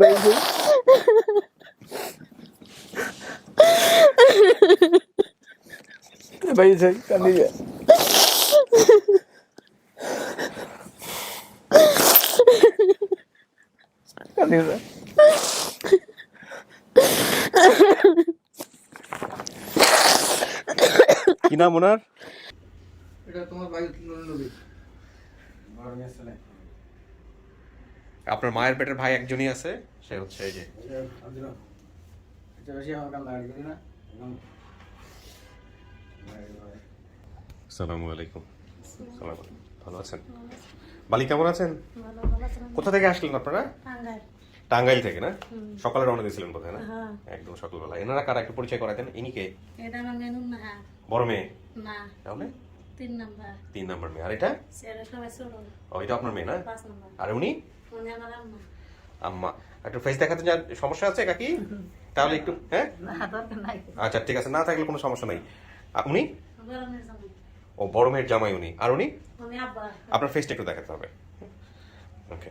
Bây giờ con đi vậy. Con đi vậy. কি নাম ওনার? এটা তোমার ভাই নবী। আপনার মায়ের পেটের ভাই একজনই আছে, সে হচ্ছে এই যে আসসালামু আলাইকুম। ভালো আছেন? বালি কেমন আছেন? কোথা থেকে আসলেন আপনারা? টাঙ্গাইল থেকে না? সকালে রওনা দিয়েছিলেন বোধহয় না? একদম সকালবেলা। এনারা কারা একটু পরিচয় করাতেন? ইনি কে? এটা আমার মেনু না। বড় মেয়ে? না, তাহলে 3 নাম্বার। 3 নাম্বার মেয়ে। আর এটা? সেটা সবাই ছোট। ও, এটা আপনার মেয়ে না? 5 নাম্বার। আর উনি? উনি আমার আম্মা। আম্মা। একটু ফেস দেখাতে যান, সমস্যা আছে কাকি? তাহলে একটু হ্যাঁ না, দরকার নাই। আচ্ছা ঠিক আছে, না থাকলে কোনো সমস্যা নাই। উনি? বড় মেয়ের জামাই। ও, বড় মেয়ের জামাই উনি। আর উনি? উনি আব্বা। আপনার ফেসটা একটু দেখাতে হবে। ওকে।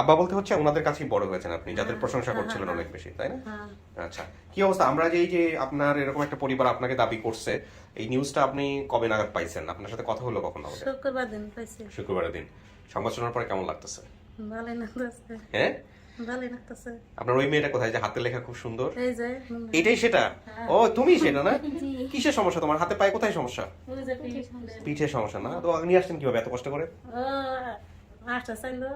আব্বা বলতে হচ্ছে ওনাদের কাছেই বড় হয়েছেন আপনি, যাদের প্রশংসা করছিলেন অনেক বেশি, তাই না? হ্যাঁ। আচ্ছা, কি অবস্থা? আমরা যে এই যে আপনার এরকম একটা পরিবার আপনাকে দাবি করছে, এই নিউজটা আপনি কবে নাগাদ পাইছেন? আপনার সাথে কথা হলো কখন আমাদের? শুক্রবার দিন পাইছি। শুক্রবারের দিন। সংবাদ শোনার পরে কেমন লাগতেছে? ভালোই লাগতেছে। হ্যাঁ, ভালোই লাগতেছে। আপনার ওই মেয়েটা কোথায়, যে হাতে লেখা খুব সুন্দর? এই যে এটাই সেটা? ও, তুমি সেটা না? কিসের সমস্যা তোমার? হাতে পায়ে কোথায় সমস্যা? ওই যে পিঠে সমস্যা না? তো নিয়ে আসছেন কিভাবে এত কষ্ট করে? ও আটটা চাইলো।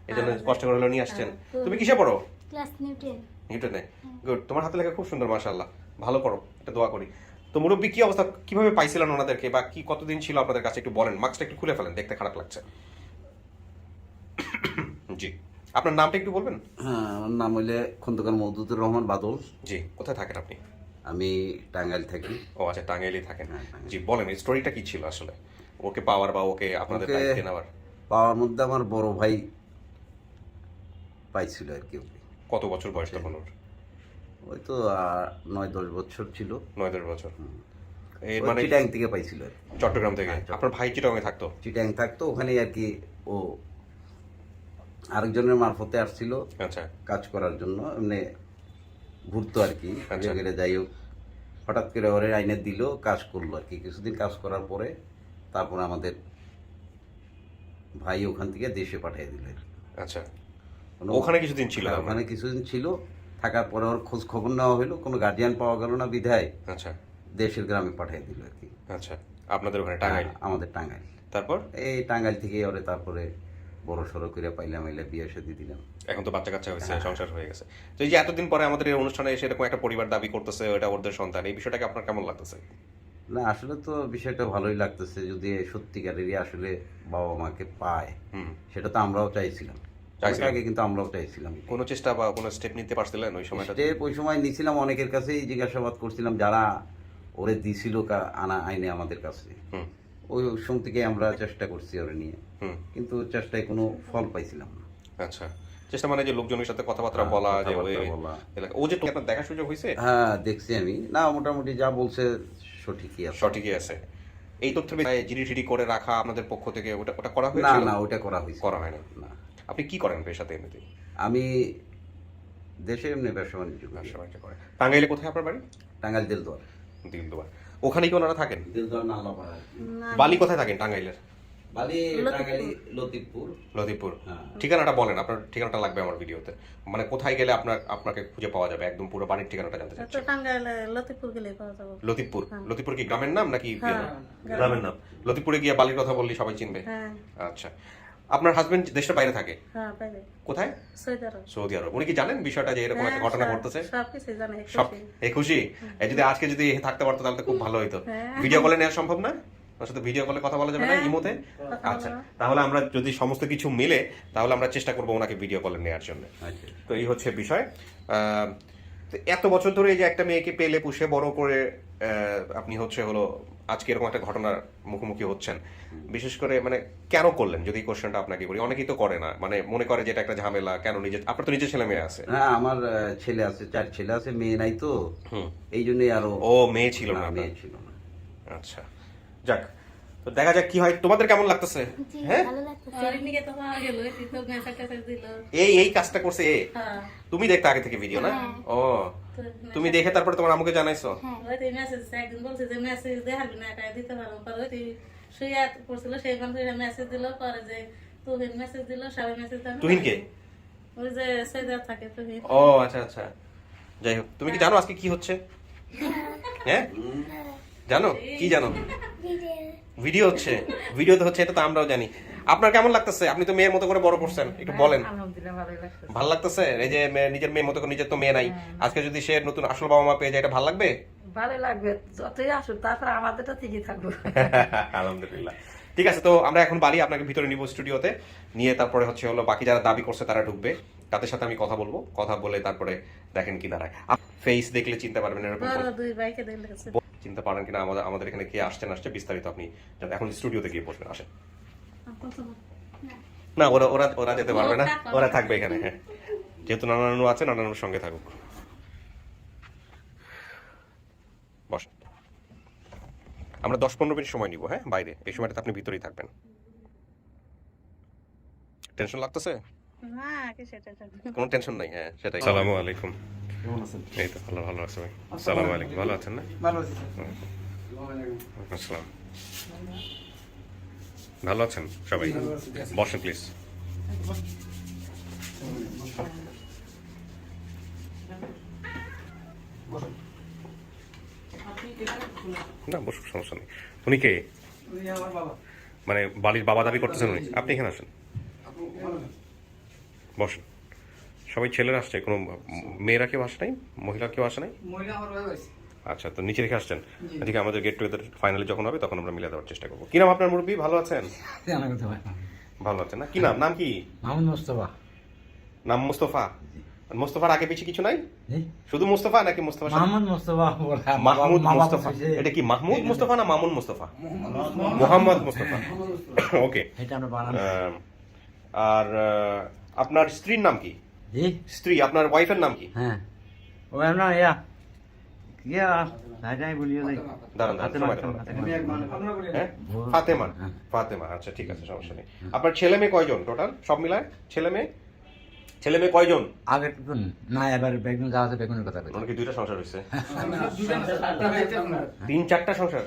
এই জন্য কষ্ট করে হলেও নিয়ে আসছেন। তুমি কিসে পড়ো? Class Newton. নিউটনে। গুড। তোমার হাতে লেখা খুব সুন্দর, মাশাআল্লাহ। ভালো করো, এটা দোয়া করি। তো মুরব্বী, কি অবস্থা, কিভাবে পাইছিলেন ওনাদেরকে, বা কি কতদিন ছিল আপনাদের কাছে, একটু বলেন। মাস্কটা একটু খুলে ফেলেন, দেখতে খারাপ লাগছে। জি, আপনার নামটা একটু বলবেন? হ্যাঁ, আমার নাম হইলে খন্দকার মওদুদুর রহমান বাদল। জি, কোথায় থাকেন আপনি? আমি টাঙ্গাইল থাকি। ও আচ্ছা, টাঙ্গাইলেই থাকেন। হ্যাঁ, টাঙ্গাইল। জি, বলেন এই স্টোরিটা কি ছিল আসলে, ওকে পাওয়ার বা ওকে আপনাদের ওকে দায়িত্বে নেওয়ার? পাওয়ার মধ্যে আমার বড় ভাই পাইছিল আর কি। ওকে কত বছর বয়স তখন ওর? ওই তো 9-10 বছর ছিল। 9-10 বছর। এর ও মানে চিটাং থেকে পাইছিল আর কি। চট্টগ্রাম থেকে? হ্যাঁ, চট্টগ্রাম। আপনার ভাই চিটাগাংয়ে থাকতো? চিটাং থাকতো ওখানে আর কি। ও আরেকজনের মারফতে আসছিল আচ্ছা কাজ করার জন্য, এমনি ঘুরতো আর কি। আচ্ছা। যাই হোক, হঠাৎ করে ওরে আইনে দিল, কাজ করলো আর কি। কিছুদিন কাজ করার পরে তারপরে আমাদের ভাই ওখান থেকে দেশে পাঠিয়ে দিল আর কি। আচ্ছা, কোনো- ওখানে কিছুদিন ছিল? হ্যাঁ, ওখানে কিছুদিন ছিল। থাকার পরে ওর খোঁজ খবর নেওয়া হলো, কোনো গার্জিয়ান পাওয়া গেল না বিধায় আচ্ছা দেশের গ্রামে পাঠিয়ে দিল আর কি। আচ্ছা, আপনাদের ওখানে টাঙ্গাইল? আমাদের টাঙ্গাইল। তারপর? এই টাঙ্গাইল থেকে ওরে তারপরে বড় সড়ো করে পাইলাম, এলে বিয়ে শাদী দিলাম। এখন তো বাচ্চা কাচ্চা হয়েছে, হ্যাঁ। সংসার হয়ে গেছে। তো এই যে এতদিন পরে আমাদের এই অনুষ্ঠানে এসে এরকম একটা পরিবার দাবি করতেছে ওটা ওদের সন্তান, এই বিষয়টাকে আপনার কেমন লাগতেছে? না, আসলে তো বিষয়টা ভালোই লাগতেছে। যদি সত্যিকারেরই আসলে বাবা মাকে পায়, হুম। সেটা তো আমরাও চাইছিলাম। চাইছিলেন? আগে কিন্তু আমরাও চাইছিলাম। কোনো চেষ্টা বা কোনো স্টেপ নিতে পারছিলেন ওই সময়টা? স্টেপ ওই সময় নিছিলাম, অনেকের কাছেই জিজ্ঞাসাবাদ করছিলাম যারা ওরে দিছিল আনা আইনে আমাদের কাছে। হুম ওই সময় থেকে আমরা চেষ্টা করছি ওরে নিয়ে, হুম। কিন্তু চেষ্টায় কোনো ফল পাইছিলাম না। আচ্ছা, চেষ্টা মানে যে লোকজনের সাথে কথাবার্তা বলা, যে ওই কথাবার্তা বলা। ও যে আপনার দেখা সুযোগ হয়েছে? হ্যাঁ, দেখছি আমি। না, মোটামুটি যা বলছে সঠিকই আছে। সঠিকই আছে। এই তথ্যের জিডি টিডি করে রাখা আপনাদের পক্ষ থেকে ওটা ওটা করা না হয়েছিল? না, ওটা করা হয়েছে করা হয় না। না। আপনি কি করেন পেশাতে এমনিতে? আমি দেশে এমনি ব্যবসা বাণিজ্য করি। ব্যবসা বাণিজ্য করেন। টাঙ্গাইলে কোথায় আপনার বাড়ি? টাঙ্গাইল দিলদুয়ার। দিলদুয়ার। ওখানে কি ওনারা থাকেন? দিলদুয়ার নালাপাড়া। বালি কোথায় থাকেন টাঙ্গাইলের? বালি টাঙ্গাইলি লতিফপুর। লতিফপুর। হ্যাঁ। ঠিকানাটা বলেন, আপনার ঠিকানাটা লাগবে আমার ভিডিওতে। মানে কোথায় গেলে আপনাকে খুঁজে পাওয়া যাবে, একদম পুরো বাড়ির ঠিকানাটা জানতে তো চাচ্ছি। টাঙ্গাইলে লতিপুর গেলে পাওয়া যাবে। লতিফপুর। হ্যাঁ। লতিফপুর কি গ্রামের নাম নাকি হ্যাঁ, গ্রামের নাম? লতিফপুরে গিয়ে বালির কথা বললি সবাই চিনবে? হ্যাঁ আচ্ছা, আপনার হাজবেন্ড দেশের বাইরে থাকে? হ্যাঁ, পাইবে। কোথায়? সৌদি আরব। সৌদি আরব। উনি কি জানেন বিষয়টা যে এরকম একটা ঘটনা ঘটতেছে? সব কিছু জানে। সব খুশি। এই খুশি? এই যদি আজকে যদি থাকতে পারতো তাহলে তো খুব ভালো হতো। হ্যাঁ। ভিডিও কলে নেওয়া সম্ভব না? ওর সাথে ভিডিও কলে কথা বলা যাবে না হ্যাঁ। ইমোতে? কথা আচ্ছা, বলা। তাহলে আমরা যদি সমস্ত কিছু মিলে তাহলে আমরা চেষ্টা করবো ওনাকে ভিডিও কলে নেওয়ার জন্য। আচ্ছা। তো এই হচ্ছে বিষয়। তো এত বছর ধরে এই যে একটা মেয়েকে পেলে পুষে বড় করে আপনি হলো আজকে এরকম একটা ঘটনার মুখোমুখি হচ্ছেন, বিশেষ করে মানে কেন করলেন, যদি কোশ্চেনটা আপনাকে করি? অনেকেই তো করে না, মানে মনে করে যে এটা একটা ঝামেলা, কেন নিজে, আপনার তো নিজের ছেলে মেয়ে আছে। হ্যাঁ, আমার ছেলে আছে, 4 ছেলে আছে, মেয়ে নাই তো। হুম। এই জন্যই আরো। ও, মেয়ে ছিল না? মেয়ে ছিল না। আচ্ছা, যাক। তো দেখা যাক কি হয়। তোমাদের কেমন লাগতেছে? হ্যাঁ, ভালো লাগতেছে। আর এমনিকে তো পাওয়া গেল, এই তো মেসেজ টেসেজ দিল। এই কাজটা করছে এ। হ্যাঁ, তুমি দেখতে আগে থেকে ভিডিও না? ও, তো তুমি দেখে তারপরে তোমার আম্মুকে জানাইছো? ওই তো মেসেজ একদিন বলছে যে মেসেজ দেখাবি না, একা দিতে পারবো। পরে ওই শুয়ে পড়ছিল, সেই মানুষ মেসেজ দিল, পরে যে তুহিন মেসেজ দিল, সবাই মেসেজ দেন। তুহিন কে? ওই যে সৈদার থাকে তুহিন। ও আচ্ছা আচ্ছা, যাই হোক। তুমি কি জানো আজকে কি হচ্ছে? হ্যাঁ, জানো কি জানো? ভিডিও হচ্ছে। ভিডিও তো হচ্ছে, এটা তো আমরাও জানি। আপনার কেমন লাগতেছে? আপনি তো মেয়ের মতো করে বড় করছেন, একটু বলেন। আলহামদুলিল্লাহ ভালোই লাগছে। ভালো লাগতেছে? এই যে নিজের মেয়ের মতো করে, নিজের তো মেয়ে নাই, আজকে যদি সে নতুন আসল বাবা মা পেয়ে যায়, এটা ভালো লাগবে? ভালোই লাগবে, যতই আসুক তারপর আমাদেরটা ঠিকই থাকবো। আলহামদুলিল্লাহ। ঠিক আছে, তো আমরা এখন বাড়ি আপনাকে ভিতরে নিব স্টুডিওতে, নিয়ে তারপরে হচ্ছে হলো বাকি যারা দাবি করছে তারা ঢুকবে, তাদের সাথে আমি কথা বলবো, কথা বলে তারপরে দেখেন কি দাঁড়ায়। ফেস দেখলে চিনতে পারবেন এরকম বড় দুই ভাইকে দেখলেছে। চিনতে পারেন কিনা আমাদের এখানে কে আসছে না আসছে বিস্তারিত আপনি এখন স্টুডিওতে গিয়ে বসবেন। আসেন। না, ওরা ওরা ওরা যেতে পারবে না, ওরা থাকবে এখানে। হ্যাঁ, যেহেতু নানানু আছে, নানানুর সঙ্গে থাকুক। বসেন। আমরা 10-15 মিনিট সময় নিব। হ্যাঁ, বাইরে। এই সময়টাতে আপনি ভিতরেই থাকবেন। টেনশন লাগতেছে? না, কিসের টেনশন? কোনো টেনশন নাই। হ্যাঁ, সেটাই। আসসালামু আলাইকুম। এই তো ভালো ভালো আছে ভাই। আসসালামু আলাইকুম। ভালো আছেন না? ভালো আছি স্যার। ওয়ালাইকুম আসসালাম। ভালো আছেন সবাই? বসেন প্লিজ। না, বসুন, সমস্যা নেই। উনি কে? উনি আমার বাবা। মানে বালির বাবা দাবি করতেছেন উনি? আপনি এখানে আসেন, বসেন। সবাই ছেলেরা আসছে, কোনো মেয়েরা কেউ আসে নাই? মহিলা কেউ আসে নাই? মহিলা আমার ভাই আছে। আচ্ছা, তো নিচে রেখে আসছেন। এদিকে আমাদের গেট টুগেদার ফাইনালি যখন হবে তখন আমরা মিলে দেওয়ার চেষ্টা করবো। কি নাম আপনার মুরব্বী? ভালো আছেন? ভালো আছেন না? কি নাম? নাম কি? মাহমুদ মোস্তফা। নাম মুস্তফা? মুস্তফার আগে পিছে কিছু নাই? শুধু মুস্তফা নাকি মুস্তফা? মাহমুদ মোস্তফা। মাহমুদ মুস্তফা। এটা কি মাহমুদ মুস্তফা না মামুন মুস্তফা? মোহাম্মদ মুস্তফা। ওকে। এটা আমরা বানান। আর আপনার স্ত্রীর নাম কি? জি। স্ত্রী, আপনার ওয়াইফের নাম কি? হ্যাঁ, ও না ইয়া ইয়া রাজাই বলিও যাই। দাঁড়ান দাঁড়ান, সময় দাঁড়ান। হ্যাঁ, ফাতেমা। ফাতেমা, আচ্ছা ঠিক আছে, সমস্যা নেই। আপনার ছেলে মেয়ে কয়জন টোটাল সব মিলায়? ছেলে মেয়ে কয়জন? আগে কোন না, এবার বেগুন যা আছে বেগুনের কথা কই। ওনার কি দুইটা সংসার হয়েছে? 3-4টা। 3-4টা সংসার?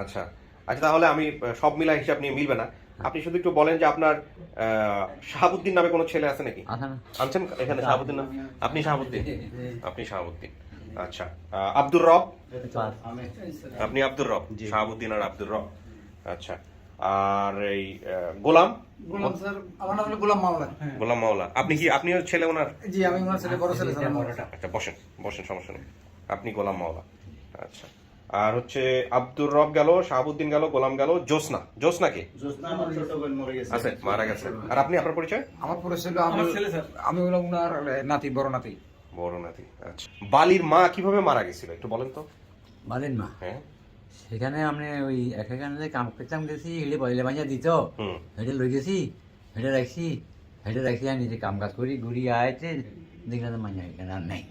আচ্ছা আচ্ছা, তাহলে আমি সব মিলা হিসাব নিয়ে মিলবে না। আপনি শুধু একটু বলেন যে আপনার শাহাবুদ্দিন নামে কোনো ছেলে আছে নাকি? আছে না? আনছেন এখানে শাহাবুদ্দিন নাম? আপনি শাহাবুদ্দিন? আপনি শাহাবুদ্দিন, আচ্ছা। আব্দুর রব? আপনি আব্দুর রব? শাহাবুদ্দিন আর আব্দুর রব, আচ্ছা। আর এই গোলাম? গোলাম স্যার, আমার নাম হলো গোলাম মাওলা। গোলাম মাওলা। আপনিও ছেলে ওনার? জি, আমি ওনার ছেলে, বড় ছেলে স্যার। আচ্ছা, বসেন বসেন, সমস্যা নেই। আপনি গোলাম মাওলা, আচ্ছা। আর হচ্ছে আব্দুর রব গেল, শাহাবুদ্দিন গেল, গোলাম গেল। জোসনা কে? আছে, মারা গেছে। আর আপনি, আপনার পরিচয়? আমার পরিচয় হলো আমি হলাম ওনার নাতি, বড় নাতি। বড় নাতি, আচ্ছা। বালির মা কিভাবে মারা গেছিল একটু বলেন তো। বালেন মা হ্যাঁ, সেখানে আমি ওই এখানে যে কাম করতাম গেছি, এলে পয়লা বাঁচা দিত, হেঁটে লই গেছি, হেঁটে রাখছি আর নিজে কাম কাজ করি, ঘুরি আইতে দেখলাম মাঞ্জা এখানে আর নাই।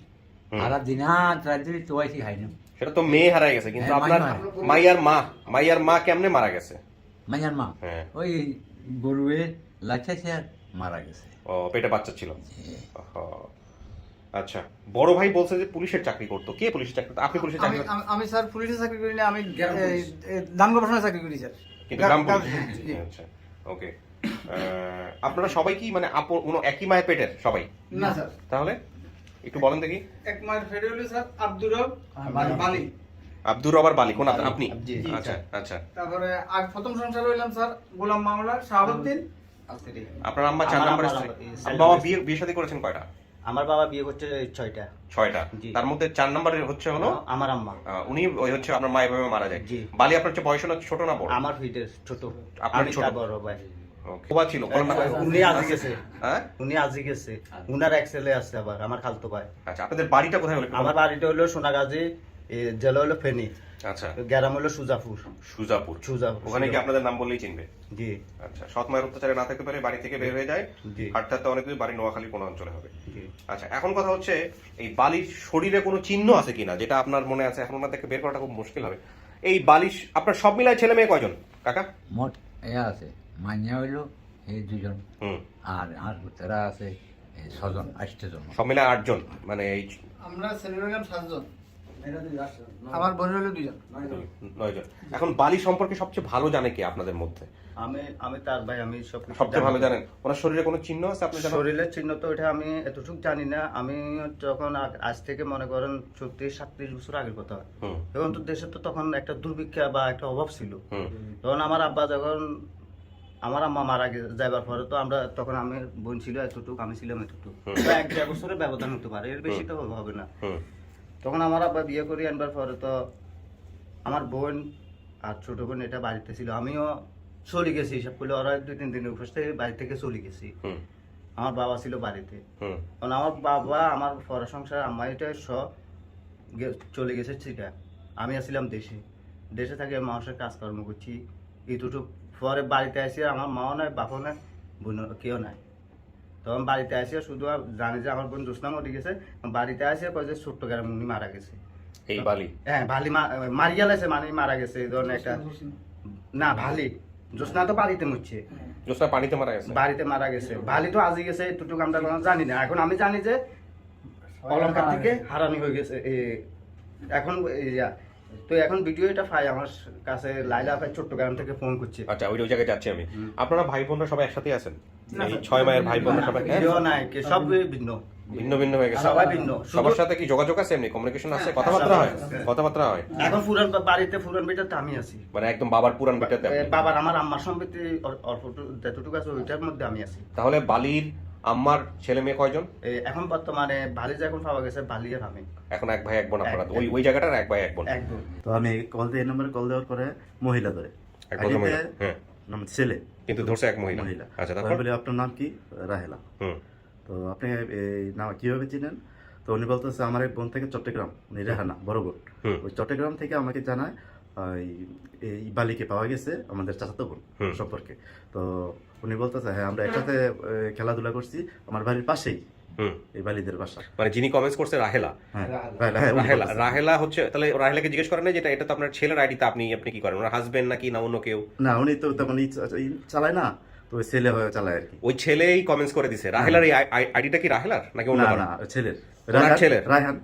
আর দিন রাত দিন তোয়াইছি খাই না। সেটা তো মেয়ে হারাই গেছে, কিন্তু হ্যাঁ, আপনার মাইয়ার মা কেমনে মারা গেছে? মাঞ্জার মা হ্যাঁ। ওই গরুয়ে লাচাইছে আর মারা গেছে। ও, পেটে বাচ্চা ছিল। ওহো, আচ্ছা। বড় ভাই বলছে যে পুলিশের চাকরি করতো। কে পুলিশের চাকরি করতো? আপনি পুলিশের চাকরি? আমি স্যার পুলিশের চাকরি করি না, আমি দান গবেষণায় চাকরি করি স্যার। কিন্তু গ্রাম পুলিশ। আচ্ছা, ওকে। আপনারা সবাই কি মানে একই মায়ের পেটের সবাই? না স্যার। তাহলে একটু বলেন দেখি। এক মায়ের ফেডে হলো স্যার আব্দুর রব বালি। আব্দুর রব আর বালি কোন আপনি? আচ্ছা আচ্ছা। তারপরে আর প্রথম সংসার হইলাম স্যার গোলাম মাওলা, শাহাবুদ্দিন। আপনার আম্মা 4 নম্বরের স্ত্রী। বাবা বিয়ে শাদী করেছেন কয়টা? আমার বাবা বিয়ে করছে 6টা। 6টা। তার মধ্যে 4 নম্বরের হচ্ছে হলো আমার আম্মা। উনি ওই হচ্ছে আপনার মা এভাবে মারা যায়। জি। বালি আপনার চেয়ে বয়স না ছোট না বড়? আমার ফিটের ছোট। আপনার আমি ছোট? তার বড় ভাই। ওকে। বাবা ছিল কোন না? উনি আজই গেছে। হ্যাঁ, উনি আজই গেছে। উনার এক ছেলে আছে আবার, আমার খালতো ভাই। আচ্ছা। আপনাদের বাড়িটা কোথায় হলো? আমার বাড়িটা হলো সোনাগাজী, জেলা হলো ফেনী, আচ্ছা। গ্রাম হলো সুজাপুর। সুজাপুর। ওখানে কি আপনাদের নাম বললেই চিনবে? জি আচ্ছা। সৎ মায়ের অত্যাচারে না থাকতে পারে, বাড়ি থেকে বের হয়ে যায়, জি হাঁটতে হাঁটতে অনেক দূর, বাড়ি নোয়াখালীর কোন অঞ্চলে হবে। জি। আচ্ছা, এখন কথা হচ্ছে এই বালির শরীরে কোনো চিহ্ন আছে কিনা, যেটা আপনার মনে আছে? এখন ওনার থেকে বের করাটা খুব মুশকিল হবে। এই বালিশ আপনার সব মিলায় ছেলে মেয়ে কয়জন? কাকা? মোট আছে মাইয়া হইলো এই 2 জন, হুম, আর তারা আছে 6 জন, 8 জন। সব মিলে 8 জন, মানে এই আমরা ছেলে হলাম 7 জন, আমার বোন হলো 2 জন, 9 জন। এখন বালি সম্পর্কে সবচেয়ে ভালো জানে কে আপনাদের মধ্যে? আমি তার ভাই, আমি সব সবচেয়ে ভালো জানেন? ওনার শরীরে কোনো চিহ্ন আছে আপনি জানেন? শরীরের চিহ্ন তো ওটা আমি এতটুকু জানি না। আমি যখন আজ থেকে মনে করেন 36-37 বছর আগের কথা, হুম, এবং তো দেশে তো তখন একটা দুর্ভিক্ষা বা একটা অভাব ছিল। হুম, তখন আমার আব্বা যখন আমার আম্মা মারা যাবার পরে তো আমরা তখন, আমি বোন ছিল এতটুকু, আমি ছিলাম এতটুকু, তো 1-1.5 বছরের ব্যবধান হতে পারে, এর বেশি তো হবে না। হুম, তখন আমার আব্বা বিয়ে করে আনবার পরে তো আমার বোন আর ছোট বোন এটা বাড়িতে ছিল, আমিও চলে গেছি হিসাব করলে, ওরা 2-3 দিনের উপর থেকে বাড়ি থেকে চলে গেছি। হুম, আমার বাবা ছিল বাড়িতে, হুম, কারণ আমার বাবা আমার পর সংসার আম্মা এটা সব চলে গেছে চিটা, আমি আসছিলাম দেশে থাকি মানুষের কাজকর্ম করছি এতটুকু। পরে বাড়িতে আসি আমার মাও নাই, বাপও নাই, বোন কেউ নাই। তখন বাড়িতে আসিয়া শুধু জানি যে আমার বোন জ্যোৎস্না মরে গেছে, বাড়িতে আসিয়া কয় যে ছোট্ট গ্রাম উনি মারা গেছে। এই বালি? হ্যাঁ, ভালি মারিয়া লাগছে, মানে মারা গেছে এই ধরনের একটা, না ভালি, জ্যোৎস্না তো বাড়িতে মরছে, জোসনা পানিতে মারা গেছে? বাড়িতে মারা গেছে, ভালি তো আজই গেছে, এতটুকু আমরা কোনো জানি না। এখন আমি জানি যে অলঙ্কার থেকে হারানি হয়ে গেছে এখন তো এখন ভিডিও এটা পাই আমার কাছে, লাইলা ভাই চট্টগ্রাম থেকে ফোন করছে। আচ্ছা, ওই জায়গায় যাচ্ছি আমি। আপনারা ভাই বোনরা সবাই একসাথে আছেন? এই 6 মায়ের ভাই বোনরা সবাই ভিডিও নাই, সব ভিন্ন ভিন্ন ভিন্ন হয়ে গেছে? সবাই ভিন্ন। সবার সাথে কি যোগাযোগ আছে, এমনি কমিউনিকেশন আছে, কথাবার্তা হয়? কথাবার্তা হয়। এখন পুরান বাড়িতে, পুরান বেটাতে আমি আছি, মানে একদম বাবার পুরান বেটাতে আপনি? বাবার আমার আম্মার সম্পত্তি অল্প যতটুকু আছে ওইটার মধ্যে আমি আছি। তাহলে বালির আম্মার ছেলে মেয়ে কয়জন? এখন বর্তমানে বালি যে এখন পাওয়া গেছে, বালি আর আমি এখন এক ভাই এক বোন আপনারা? ওই জায়গাটার এক ভাই এক বোন? একদম। তো আমি কল দিয়ে এই নম্বরে কল দেওয়ার পরে মহিলা ধরে, এক ভদ্রমহিলা? হ্যাঁ, নাম ছেলে, কিন্তু ধরছে এক মহিলা। মহিলা। আচ্ছা, তো আমি তারপর? বলি আপনার নাম কি? রাহেলা। হুম, তো আপনি এই নাম কিভাবে চিনেন? তো উনি বলতেছে আমার এক বোন থেকে চট্টগ্রাম, উনি রেহানা, বড় বোন, হুম, ওই চট্টগ্রাম থেকে আমাকে জানায় এই বালিকে পাওয়া গেছে আমাদের চাচাতো বোন হুম। সম্পর্কে। তো উনি বলতেছে হ্যাঁ আমরা একসাথে খেলাধুলা করছি, আমার বাড়ির পাশেই হুম। এই বালিদের বাসা। মানে যিনি কমেন্টস করছে রাহেলা? হ্যাঁ হ্যাঁ, উনি রাহেলা, বলতেছে। রাহেলা হচ্ছে, তাহলে রাহেলাকে জিজ্ঞেস করেন না যেটা এটা তো আপনার ছেলের আইডিতে, আপনি কি করেন? ওনার হাজবেন্ড নাকি না অন্য কেউ? না, উনি তো তেমন চালায় না, তো ওই ছেলে হয়ে চালায় আর কি। ওই ছেলেই কমেন্টস করে দিছে। রাহেলার এই আইডিটা কি রাহেলার নাকি অন্য না কারো? না, ছেলের, ওনার ছেলের? রায়হান।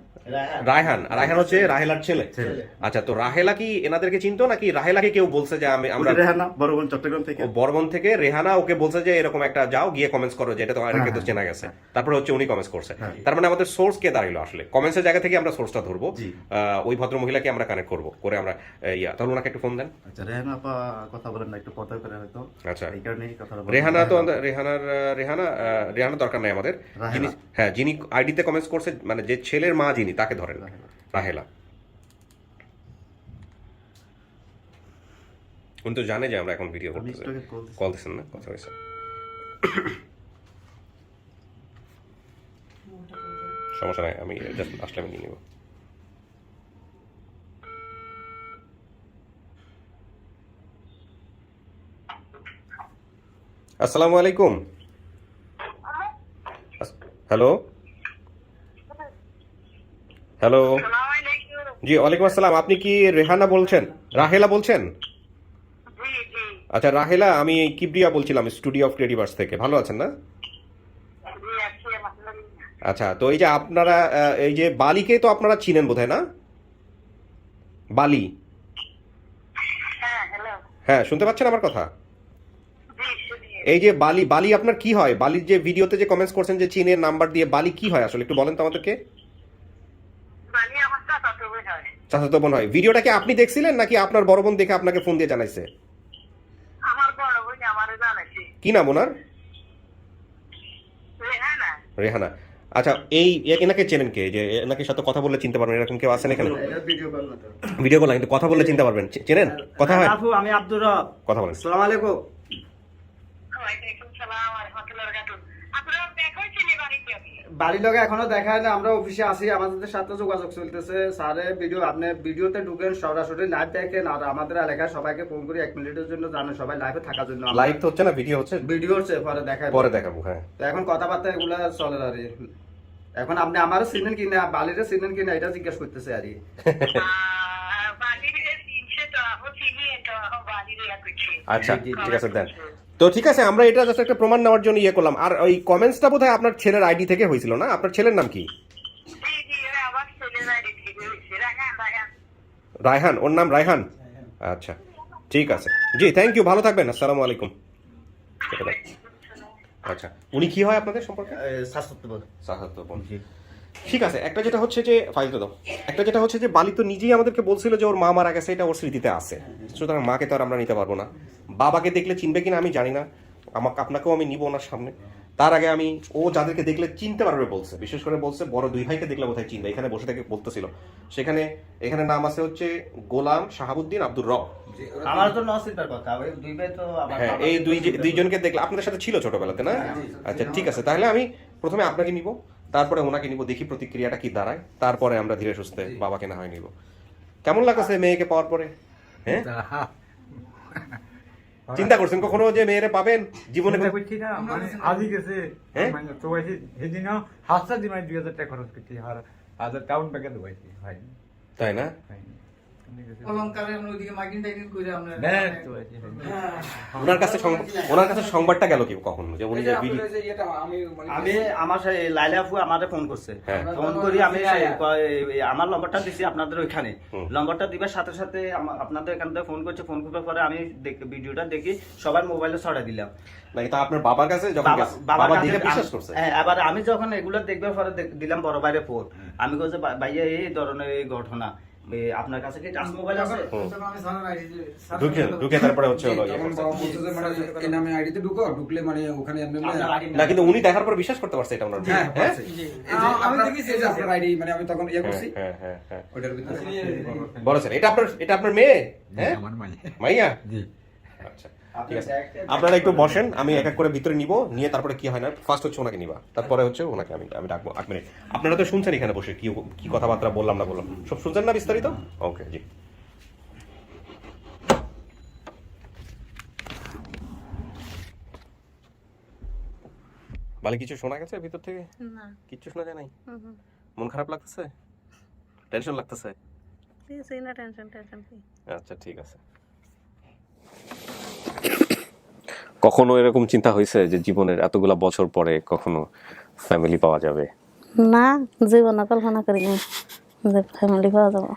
রায়হান। রায়হান হচ্ছে রাহেলার ছেলে? আচ্ছা, তো রাহেলা কি এনাদেরকে চিনতো নাকি রাহেলাকে কেউ বলছে যে আমরা? রেহানা বড় বোন চট্টগ্রাম থেকে। ও বর্মন থেকে রেহানা ওকে বলছে যে এরকম একটা যাও গিয়ে কমেন্টস করো, যেটা তো আরেককে তো চেনা গেছে। তারপরে হচ্ছে উনি কমেন্টস করছে। তার মানে আমাদের সোর্স কে দাঁড়াইলো আসলে? কমেন্টসের জায়গা থেকে আমরা সোর্সটা ধরবো, ওই ভদ্র মহিলাকে আমরা কানেক্ট করবো করে আমরা তাহলে ওনাকে একটু ফোন দেন। আচ্ছা, রেহানা আপা কথা বলেন না, একটু কথা করে হয়তো। আচ্ছা, এই কারণেই কথা বলেন। রেহানা তো রেহানা দরকার নাই আমাদের। যিনি হ্যাঁ যিনি আইডিতে কমেন্টস করছে, মানে যে ছেলের মা যিনি, তাকে ধরেন, রাহেলা। উনি তো জানে যে আমরা এখন ভিডিও করতেছি। কল দিচ্ছেন না? কথা হয়েছে। সমস্যা নাই, আমি জাস্ট আসলে আমি নিয়ে নেব। আসসালামু আলাইকুম। হ্যালো হ্যালো, জি ওয়ালাইকুম আসসালাম। আপনি কি রেহানা বলছেন? রাহেলা বলছেন? আচ্ছা রাহেলা, আমি কিবরিয়া বলছিলাম স্টুডিও অফ ক্রিয়েটিভার্স থেকে। ভালো আছেন না? আচ্ছা, তো এই যে আপনারা এই যে বালিকে তো আপনারা চিনেন বোধহয়, না? বালি, হ্যাঁ শুনতে পাচ্ছেন আমার কথা? এই যে বালি আপনার কি হয়? বালির যে ভিডিওতে যে কমেন্টস করছেন যে চীনের নাম্বার দিয়ে, বালি কি হয় আসলে একটু বলেন তো আমাদেরকে। চাচাতো বোন হয়। ভিডিওটা কি আপনি দেখছিলেন নাকি আপনার বড় বোন দেখে আপনাকে ফোন দিয়ে জানাইছে? কি নাম ওনার? রেহানা। আচ্ছা, এই এনাকে চেনেন কে? যে এনাকে সাথে কথা বললে চিনতে পারবেন, এরকম কেউ আছেন এখানে? ভিডিও কল না, কিন্তু কথা বললে চিনতে পারবেন। চেনেন? কথা হয়? আমি আব্দুর রব। কথা বলেন। আসসালামু আলাইকুম। বাড়ির লোক এখনো দেখায় না, আমরা অফিসে আছি, আমাদের সাথে যোগাযোগ চলতেছে। স্যারে ভিডিও, আপনি ভিডিওতে ঢুকেন, সরাসরি লাইভ দেখেন, আর আমাদের এলাকায় সবাইকে ফোন করি 1 মিনিটের জন্য, জানেন সবাই লাইভে থাকার জন্য। লাইভ তো হচ্ছে না, ভিডিও হচ্ছে। ভিডিও হচ্ছে, পরে দেখাবো। পরে দেখাবো, হ্যাঁ। তো এখন কথাবার্তা এগুলা চলে আর এখন আপনি আমারও চিনেন কিনা, বালিরে চিনেন কিনা, এটা জিজ্ঞেস করতেছে আর আচ্ছা ঠিক আছে দেন। তো ঠিক আছে, আমরা এটা জাস্ট একটা প্রমাণ নেওয়ার জন্য ইয়ে করলাম। আর ওই কমেন্টসটা বোধহয় আপনার ছেলের আইডি থেকে হয়েছিল না? আপনার ছেলের নাম কি? রায়হান, ওর নাম রায়হান। আচ্ছা ঠিক আছে জি, থ্যাংক ইউ, ভালো থাকবেন, আসসালামু আলাইকুম। আচ্ছা, উনি কি হয় আপনাদের সম্পর্কে? সাহায্য বোন। ঠিক আছে, একটা যেটা হচ্ছে যে ফাইলটা দাও, একটা যেটা হচ্ছে যে বালি তো নিজেই আমাদেরকে বলছিল যে ওর মা মারা গেছে, এটা ওর স্মৃতিতে আছে, সুতরাং মাকে তো আর আমরা নিতে পারবো না। বাবাকে দেখলে চিনবে কিনা আমি জানি না, আপনাকেও আমি নিব ওনার সামনে। তার আগে আমি ও যাদেরকে দেখলে চিনতে পারবে বলছে, বিশেষ করে বলছে বড় দুই ভাইকে দেখলে বোধহয় চিনবে, এখানে বসে থেকে বলতেছিল। সেখানে এখানে নাম আছে হচ্ছে গোলাম শাহাবুদ্দিন আব্দুর রব। আমার তো নসিবের কথা, ওই দুই ভাই তো আমার হ্যাঁ, এই দুইজনকে দেখলে আপনাদের সাথে ছিল ছোটবেলাতে না? আচ্ছা ঠিক আছে, তাহলে আমি প্রথমে আপনাকে নিব, তারপরে ওনাকে নিব, দেখি প্রতিক্রিয়াটা কি দাঁড়ায়, তারপরে আমরা ধীরে সুস্থে বাবাকে না হয় নিব। কেমন লাগছে মেয়েকে পাওয়ার পরে? হ্যাঁ, চিন্তা করছেন কখনো যে মেয়েরে পাবেন জীবনে? করছি না, মানে আজই গেছে তো সেদিন হাসটা দিন 2000 টাকা খরচ করছি, আর 1000 টাউন প্যাকে দেবাইছি ভাই, তাই না? অলংকারের ওইদিকে মাইকিং টাইকিং করে আমরা ওনার কাছে সংবাদটা গেল কি কখন যে উনি যে আমি আমার সেই লাইলা আপু আমাদের ফোন করছে, ফোন করি আমি আমার নম্বরটা দিছি আপনাদের ওইখানে, নম্বরটা দিবার সাথে সাথে আপনাদের এখান থেকে ফোন করছে, ফোন করার পরে আমি ভিডিওটা দেখি সবার মোবাইলে ছড়াই দিলাম। নাকি তা আপনার বাবার কাছে যখন বাবা দেখে বিশ্বাস করছে? হ্যাঁ, এবার আমি যখন এগুলো দেখবার পরে দিলাম বড় বাইরে ফোন, আমি বলছি ভাইয়া এই ধরনের এই ঘটনা, আপনার কাছে কি টাচ মোবাইল আছে? ঢুকে তারপরে হচ্ছে হলো এই নামে আইডিতে ঢুকলে মানে ওখানে না, কিন্তু উনি দেখার পর বিশ্বাস করতে পারছে এটা ওনার। আমি দেখেছি যে আপনার আইডি, মানে আমি তখন ইয়ে করছি ওটার ভিতরে বলেছেন এটা আপনার মেয়ে? হ্যাঁ, আমার মানে মাইয়া। আচ্ছা ঠিক আছে, আপনারা একটু বসেন, আমি এক এক করে ভিতরে নিব, নিয়ে তারপরে কি হয় না ফার্স্ট হচ্ছে ওনাকে নিবা, তারপরে হচ্ছে ওনাকে আমি ডাকবো 8 মিনিট। আপনারা তো শুনছেন এখানে বসে কি কথাবার্তা বললাম না বললাম, সব শুনছেন না বিস্তারিত? ওকে জি। বালি কিছু শোনা গেছে ভিতর থেকে? না, কিচ্ছু শোনা যায় নাই? মন খারাপ লাগতেছে? টেনশন লাগতেছে? কিছুই না, টেনশন কি। আচ্ছা ঠিক আছে। কখনো এরকম চিন্তা হয়েছে যে জীবনের এতগুলা বছর পরে কখনো ফ্যামিলি পাওয়া যাবে? না, জীবনে কল্পনা করিনি যে ফ্যামিলি পাওয়া যাবো।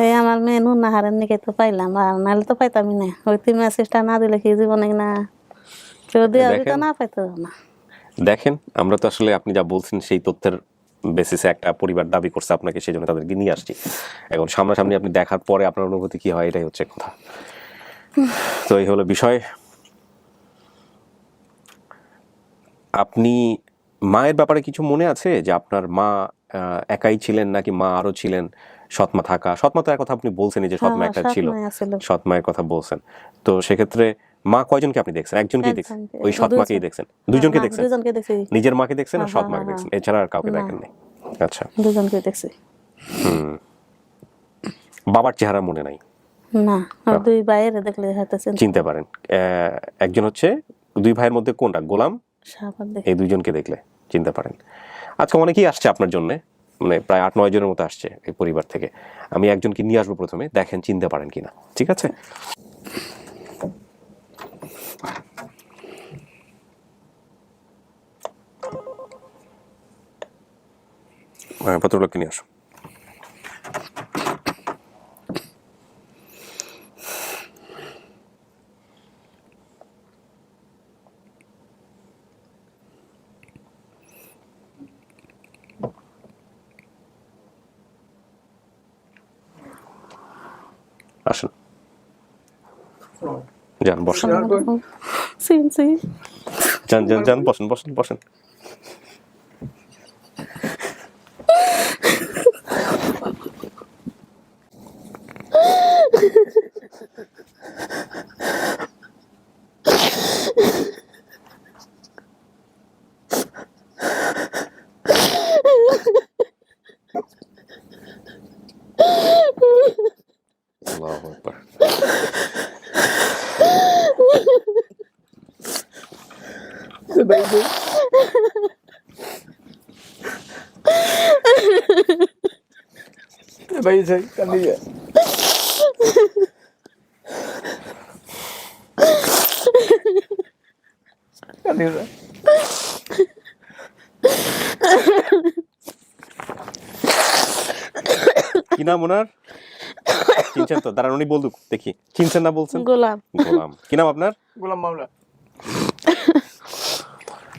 এই আমার মেয়ে নুনাহারের নিকে তো পাইলাম, আর নাহলে তো পাইতামই না। ওই তিন মেসেজটা না দিলে কি জীবনে না কেউ দিয়ে দিত না, পাইতো না। দেখেন, আমরা তো আসলে আপনি যা বলছেন সেই তথ্যের বেসিসে একটা পরিবার দাবি করছে আপনাকে, সেই জন্য তাদেরকে নিয়ে আসছি। এখন সামনাসামনি আপনি দেখার পরে আপনার অনুভূতি কি হয়, এটাই হচ্ছে কথা। তো এই হলো বিষয়। আপনি মায়ের ব্যাপারে কিছু মনে আছে যে আপনার মা একাই ছিলেন নাকি মা আরো ছিলেন? সৎমা থাকা, সৎমা তো এক কথা আপনি বলছেন যে সৎমা একটা ছিল, সৎমায়ের কথা বলছেন। তো সেক্ষেত্রে মা কয়জনকে আপনি দেখছেন? একজনকেই দেখছেন? ওই সৎমাকেই দেখছেন? দুইজনকে দেখছেন? নিজের মাকে দেখছেন আর সৎমাকে দেখছেন, এছাড়া আর কাউকে দেখেন নাই? আচ্ছা, দুজনকে দেখছি। বাবার চেহারা মনে নাই? না, দুই বাইরে দেখলে হয়তো চিনতে পারেন। একজন হচ্ছে দুই ভাইয়ের মধ্যে কোনটা? গোলাম, এই দুইজনকে দেখলে চিনতে পারেন। আজকে অনেকেই আসছে আপনার জন্য, মানে প্রায় 8-9 জনের মতো আসছে এই পরিবার থেকে। আমি একজনকে নিয়ে আসবো প্রথমে, দেখেন চিনতে পারেন কিনা, ঠিক আছে? ভদ্রলোককে নিয়ে আসো। আসেন, যান বসেন, যান যান যান, বসেন বসেন বসেন। আল্লাহু আকবার। ভাই যাই কান্দি কি নাম ওনার? চিনছেন তো? দাঁড়ান উনি বলুক দেখি। চিনছেন না বলছেন? গোলাম। গোলাম। কি নাম আপনার? গোলাম মামলা।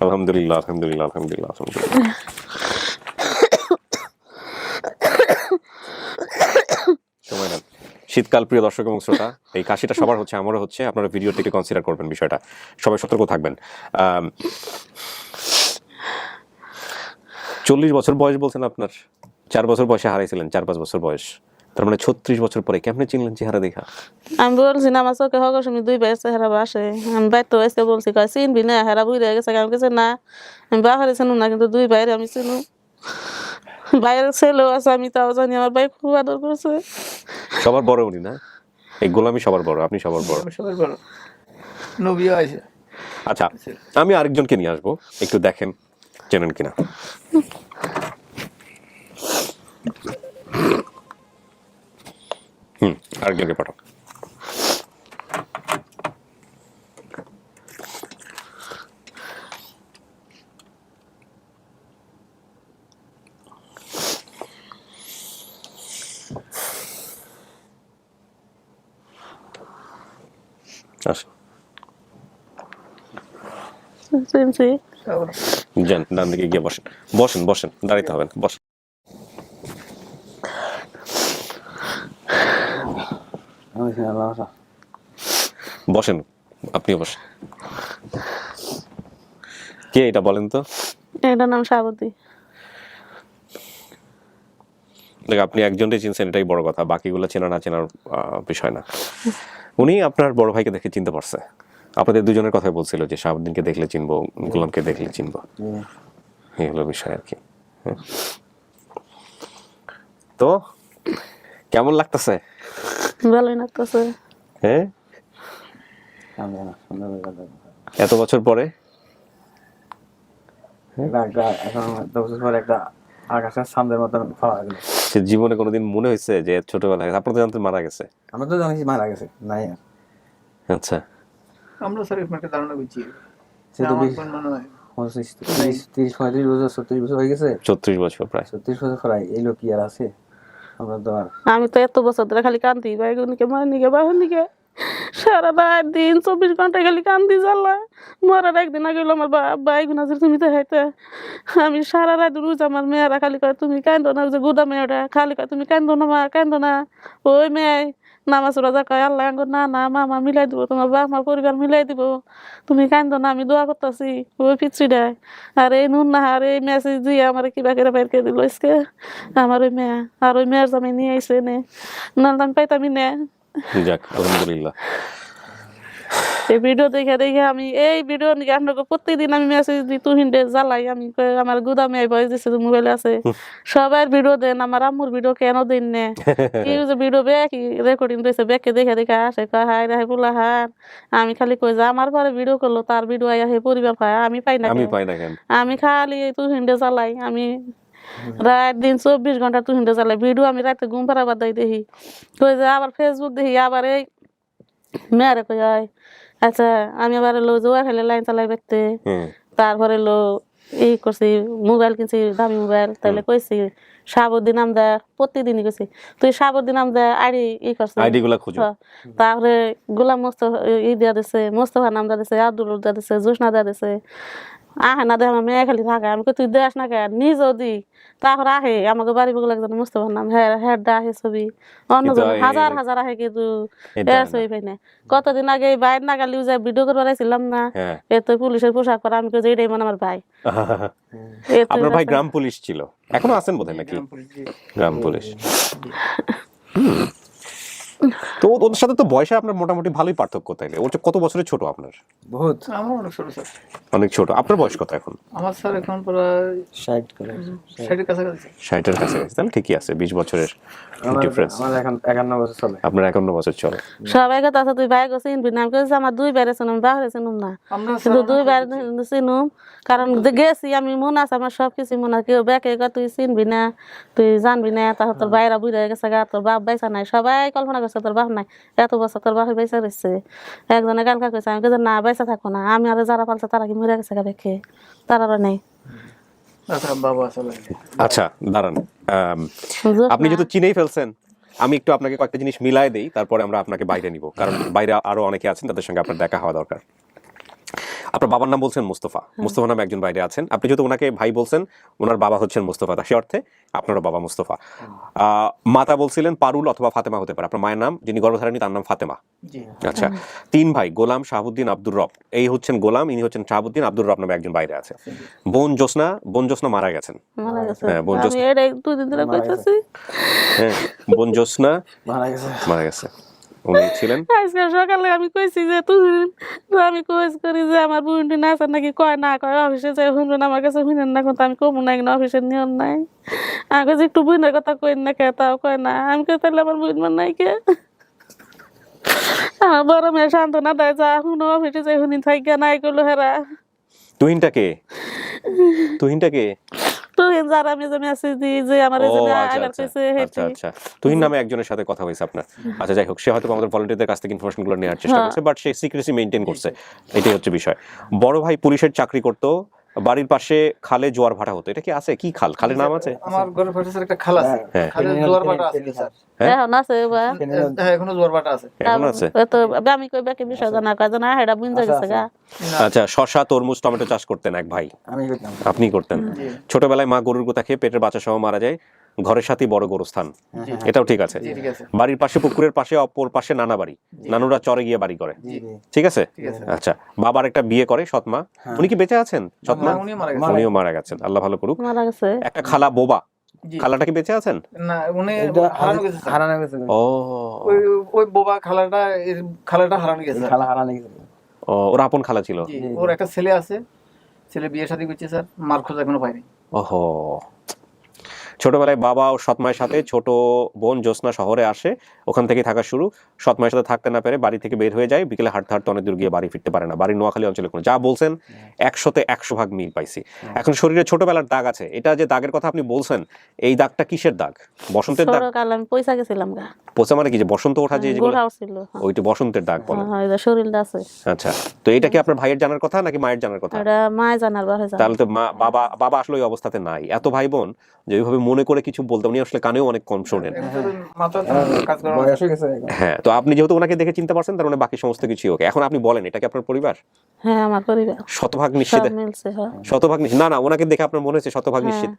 আলহামদুলিল্লাহ, আলহামদুলিল্লাহ, আলহামদুলিল্লাহ, আলহামদুলিল্লাহ। সময় নেন। শীতকাল, প্রিয় দর্শক এবং শ্রোতা, এই কাশিটা সবার হচ্ছে, আমারও হচ্ছে। আপনারা ভিডিওটিকে কনসিডার করবেন বিষয়টা, সবাই সতর্ক থাকবেন। 40 বছর বয়স বলছেন আপনার, 4 বছর বয়সে হারাইছিলেন, 4-5 বছর বয়স, তার মানে 36 বছর পরে কেমনে চিনলেন চেহারা দেখা? আমি বলছি না আমার চোখে হগর সময় 2 ভাইয়ের চেহারা বাসে, আমি বাইর তো এসে বলছি কয় চিনবি না, হেরা বুঝে গেছে। আমি কিছু না, আমি বাহারে চিনুম না, কিন্তু 2 ভাইয়ের আমি চিনু। ভাইয়ের ছেলেও আছে, আমি তাও জানি। আমার ভাই খুব আদর করছে। সবার বড় উনি না? এই গোলামি সবার বড়, আপনি সবার বড়। সবাই বড়। নবীও আছে। আচ্ছা, আমি আরেকজনকে নিয়ে আসবো, একটু দেখেন চেনেন কিনা। আরেকজনকে পাঠাও। আসুন, চিনছি। যান ডান দিকে গিয়ে বসেন। বসেন বসেন, দাঁড়াইতে হবে না, বসেন। বসেন, আপনিও বসেন। কে এটা বলেন তো? এটার নাম শাবতী। দেখ, আপনি একজনটাই চিনছেন, এটাই বড় কথা, বাকিগুলো চেনা না চেনার বিষয় না। উনি আপনার বড় ভাইকে দেখে চিনতে পারছে। আপনাদের দুজনের কথাই বলছিল যে শাহাবুদ্দিনকে দেখলে চিনবো, গোলামকে দেখলে চিনবো, এই হলো বিষয় আর কি। তো কেমন লাগতেছে? ভালোই লাগতেছে। হ্যাঁ, এত বছর পরে সে জীবনে কোনোদিন মনে হয়েছে যে ছোটবেলায় আপনার তো জানতে মারা গেছে? আমরা তো জানি মারা গেছে, নাই আর। আচ্ছা, আমরা স্যার একটা ধারণা করছি। সে তো আমার কোন মনে হয় 30-35 বছর 36 বছর হয়ে গেছে। 34 বছর প্রায়। 36 বছর প্রায়, এই লোক কি আর আছে? আমরা তো আর আমি তো এত বছর ধরে খালি কান্দি, বাইগুনিকে মারনিকে বাহনিকে, সারা রাত দিন 24 ঘন্টা খালি কান্দি জ্বালা। মরার একদিন আগে হলো আমার বাইগুন আছে, তুমি তো হাইতে। আমি সারা রাত রোজ আমার মেয়েরা খালি কয় তুমি কান্দো না, যে গুদা মেয়েটা খালি কয় তুমি কান্দো না মা, কান্দো না। ওই মেয়ে নামাজ রোজা কয় আল্লাহ না না মামা মিলাই দিব, তোমার বাপ মা পরিবার মিলাই দিব, তুমি কান্দো না, আমি দোয়া করতেছি। ওই পিচ্ছি দেয়। আর এই নুন না, আর এই মেসেজ দিয়ে আমার কিবা করে বাইর করে দিল আজকে আমার ওই মেয়ে। আর ওই মেয়ের জামাই নিয়ে আইসে নে, নাহলে আমি পাইতামই নে। যাক, আলহামদুলিল্লাহ। এই ভিডিও দেখে দেখে আমি এই ভিডিও নিয়ে আপনাকে প্রত্যেকদিন আমি মেসেজ দিই, তুহিনডে জ্বালাই। আমি আমার গুদামে বয়স দিচ্ছে মোবাইলে আছে, সবার ভিডিও দেন, আমার আম্মুর ভিডিও কেন দেন না? কেউ যে ভিডিও কি রেকর্ডিং দিয়েছে ব্যাকে দেখে দেখে আসে, কয় হাই রে বলা হার। আমি খালি কই যে আমার ঘরে ভিডিও করলো, তার ভিডিও আয়া হে পরিবার পায়, আমি পাই না কেন? আমি খালি তুহিনডে জ্বালাই। আমি রাত দিন 24 ঘন্টা তুহিনডে জ্বালাই ভিডিও। আমি রাতে ঘুম পাড়াবার দেয় দেখি, কই যে আবার ফেসবুক দেখি, আবার এই মেয়ারে কই হয়। আচ্ছা, আমি আবার লো জোয়া খেলে লাইন চালাই বেরতে, তারপরে লো এই করছি মোবাইল কিনছি, দামি মোবাইল। তাহলে কইছি শাহাবুদ্দিন আমদা, প্রতিদিনই কইছি তুই শাহাবুদ্দিন আমদা আইডি ই করছিস, আইডি গুলা খুঁজো। তারপরে গোলাম মোস্তফা ই দিয়া দিছে, মোস্তফা নাম দিয়া দিছে, আব্দুল দিয়া দিছে, জোসনা দিয়া দিছে। আহে না দে, আমার মেয়ে খালি থাকে। আমি তুই দেশ না কেন, নিজেও দি। তারপর আহে আমাকে বাড়ি বগল একজন মুস্তফার নাম, হ্যাঁ হ্যাঁ আহে ছবি, অন্যজন হাজার হাজার আহে, কিন্তু এর ছবি পাই না। কতদিন আগে বাইর না গালি যায় ভিডিও করবার আইছিলাম না, এত পুলিশের পোশাক পরা। আমি যে এটাই মানে আমার ভাই। আপনার ভাই গ্রাম পুলিশ ছিল, এখনো আছেন বোধহয় নাকি? গ্রাম পুলিশ। তো ওদের সাথে তো বয়সে আপনার মোটামুটি ভালোই পার্থক্য, তাইলে ওর কত বছরের ছোট আপনার? বহুত। আমার অনেক ছোট স্যার। অনেক ছোট। আপনার বয়স কত এখন? আমার স্যার এখন প্রায় 60 কাছাকাছি। 60-এর কাছাকাছি, তাহলে ঠিকই আছে, 20 বছরের ডিফারেন্স। আমার এখন 51 বছর চলে। আপনার 51 বছর চলে। সবাই কথা আছে তুই ভাই গো চিনবি না, আমি কইছি আমার 2 বাইরে চিনুম, বাহিরে চিনুম না, কিন্তু 2 বাইরে চিনুম। কারণ গেছি আমি, মনে আছে আমার সবকিছু মনে আছে। কেউ ব্যাকে তুই চিনবি না, তুই জানবি না, তাহলে তোর বাইরা বুঝে গেছে গা, তোর বাপ বাইসা নাই। সবাই কল্পনা করছে তোর বাপ লাভ নাই, এত বছর তোর বাপে বেঁচে রয়েছে। একজনে কালকা কইছে, আমি কইছি না বেঁচে থাকো না, আমি আর যারা পালছে তারা কি মরে গেছে দেখে, তারারও নেই। আচ্ছা বাবা চলে আচ্ছা দাঁড়ান, আপনি যেহেতু চিনেই ফেলছেন, আমি একটু আপনাকে কয়েকটা জিনিস মিলাই দেই, তারপরে আমরা আপনাকে বাইরে নিব, কারণ বাইরে আরো অনেকে আছেন, তাদের সঙ্গে আপনার দেখা হওয়া দরকার। আপনার বাবার নাম বলছেন মুস্তফা, মুস্তফা নামে একজন বাইরে আছেন, আপনি যেহেতু ওনাকে ভাই বলছেন, ওনার বাবা হচ্ছেন মুস্তফা, সে অর্থে আপনারও বাবা মুস্তফা। মাতা বলছিলেন পারুল অথবা ফাতেমা হতে পারে, আপনার মায়ের নাম যিনি গর্ভধারিণী তার নাম ফাতেমা। আচ্ছা, 3 ভাই গোলাম, শাহাবুদ্দিন, আব্দুর রব। এই হচ্ছেন গোলাম, ইনি হচ্ছেন শাহাবুদ্দিন, আব্দুর রব নামে একজন বাইরে আছে। বোন জ্যোৎস্না মারা গেছেন। হ্যাঁ, বোন জ্যোৎস্না, আমি এই 2 দিন ধরে কইতাছি। হ্যাঁ বোন জ্যোৎস্না মারা গেছে, উনি ছিলেন। আজকে সকালে আমি কইছি যে তুই, আমি কইস করি যে আমার বোনটি নাচে নাকি, কয় না কয় অফিসে যাই শুনবেন, আমার কাছে শুনেন না, কিন্তু আমি কমু না, কিনা অফিসের নিয়ম নাই। আমি কইছি একটু বোনের কথা কই না কে, তাও কয় না। আমি কই তাহলে আমার বোন মান নাই কে? আমার বড় মেয়ে সান্ত্বনা দেয়, যা শুনো অফিসে যাই শুনি থাকি নাই করলো হেরা। তুহিনটা কে? তুহিন যার আমি যে মেসেজ দিই যে আমার এই যে আইবার কইছে হেটি। আচ্ছা, তুহিন নামে একজনের সাথে কথা হয়েছে আপনার। আচ্ছা যাই হোক, সে হয়তো আমাদের ভলান্টিয়ারদের কাছ থেকে ইনফরমেশনগুলো নেওয়ার চেষ্টা করছে, বাট সে সিক্রেসি মেইনটেইন করছে, এটাই হচ্ছে বিষয়। বড় ভাই পুলিশের চাকরি করতো, বাড়ির পাশে খালে জোয়ার ভাটা হতো। এটা কি আছে? কি খাল? খালের নাম আছে? আমার ঘরের পাশে স্যার একটা খাল আছে, হ্যাঁ। খালের জোয়ার ভাটা আছে স্যার। এখন আছে বা হ্যাঁ এখনো জোয়ার ভাটা আছে। এখন আছে? তো আমি কই বাকি বিষয় জানা কাজ না, হেডা বুঝতে গেছে গা। আচ্ছা, শসা, তরমুজ, টমেটো চাষ করতেন এক ভাই? আমি করতাম। আপনি করতেন। ছোটবেলায় মা গরুর গোতা খেয়ে পেটের বাচ্চা সহ মারা যায়, ঘরের সাথেই বড় গোরস্থান, এটাও ঠিক আছে। জি ঠিক আছে। বাড়ির পাশে, পুকুরের পাশে, অপর পাশে নানা বাড়ি, নানুরা চরে গিয়ে বাড়ি করে, ঠিক আছে। আচ্ছা, বাবার একটা বিয়ে করে সৎমা, উনি কি বেঁচে আছেন? সৎমা উনিও মারা গেছেন, আল্লাহ ভালো করুক। মারা গেছে। একটা খালা বোবা, খালাটা কি বেঁচে আছেন? না উনি হারানো গেছে। ও ওই বোবা খালাটা হারানো গেছে। ও, ওর আপন খালা ছিল। ওর একটা ছেলে আছে, ছেলে বিয়ে শাদী করছে স্যার, মার খোঁজ এখনো পাইনি। ওহো, ছোটবেলায় বাবা ও সৎমায়ের সাথে ছোট বোন জ্যোৎস্না শহরে আসে, ওখান থেকে থাকা শুরু। সৎমায়ের সাথে থাকতে না পেরে বাড়ি থেকে বের হয়ে যায়, বিকেলে হাঁটতে হাঁটতে অনেক দূর গিয়ে বাড়ি ফিরতে পারে না। বাড়ির নোয়াখালী অঞ্চলে কোনো, যা বলছেন 100তে 100 মিল পাইছি। এখন শরীরে ছোটবেলার দাগ আছে, এটা যে দাগের কথা আপনি বলছেন, এই দাগটা কিসের দাগ? বসন্তের দাগ? সরকাল আমি পয়সা গেছিলাম গা। পোষা মানে কি, যে বসন্ত ওঠা, যে যেগুলো গোড়াও ছিল, ওইটা বসন্তের দাগ বলে। হ্যাঁ এটা শরীরটা আছে। আচ্ছা, তো এটা কি আপনার ভাইয়ের জানার কথা নাকি মায়ের জানার কথা? এটা মা জানার বাহে জানা। তাহলে তো বাবা আসলে ওই অবস্থাতে নাই। এত ভাই বোন যে ওইভাবে মনে করে কিছু বলতে, উনি আসলে কানেও অনেক কম শোনেন। হ্যাঁ, তো আপনি যেহেতু ওনাকে দেখে চিনতে পারছেন, তার মানে বাকি সমস্ত কিছুই ওকে। এখন আপনি বলেন, এটা কি আপনার পরিবার? হ্যাঁ আমার পরিবার। শতভাগ নিশ্চিত? সব মিলছে, হ্যাঁ। শতভাগ নিশ্চিত? না ওনাকে দেখে আপনার মনে হচ্ছে শতভাগ নিশ্চিত?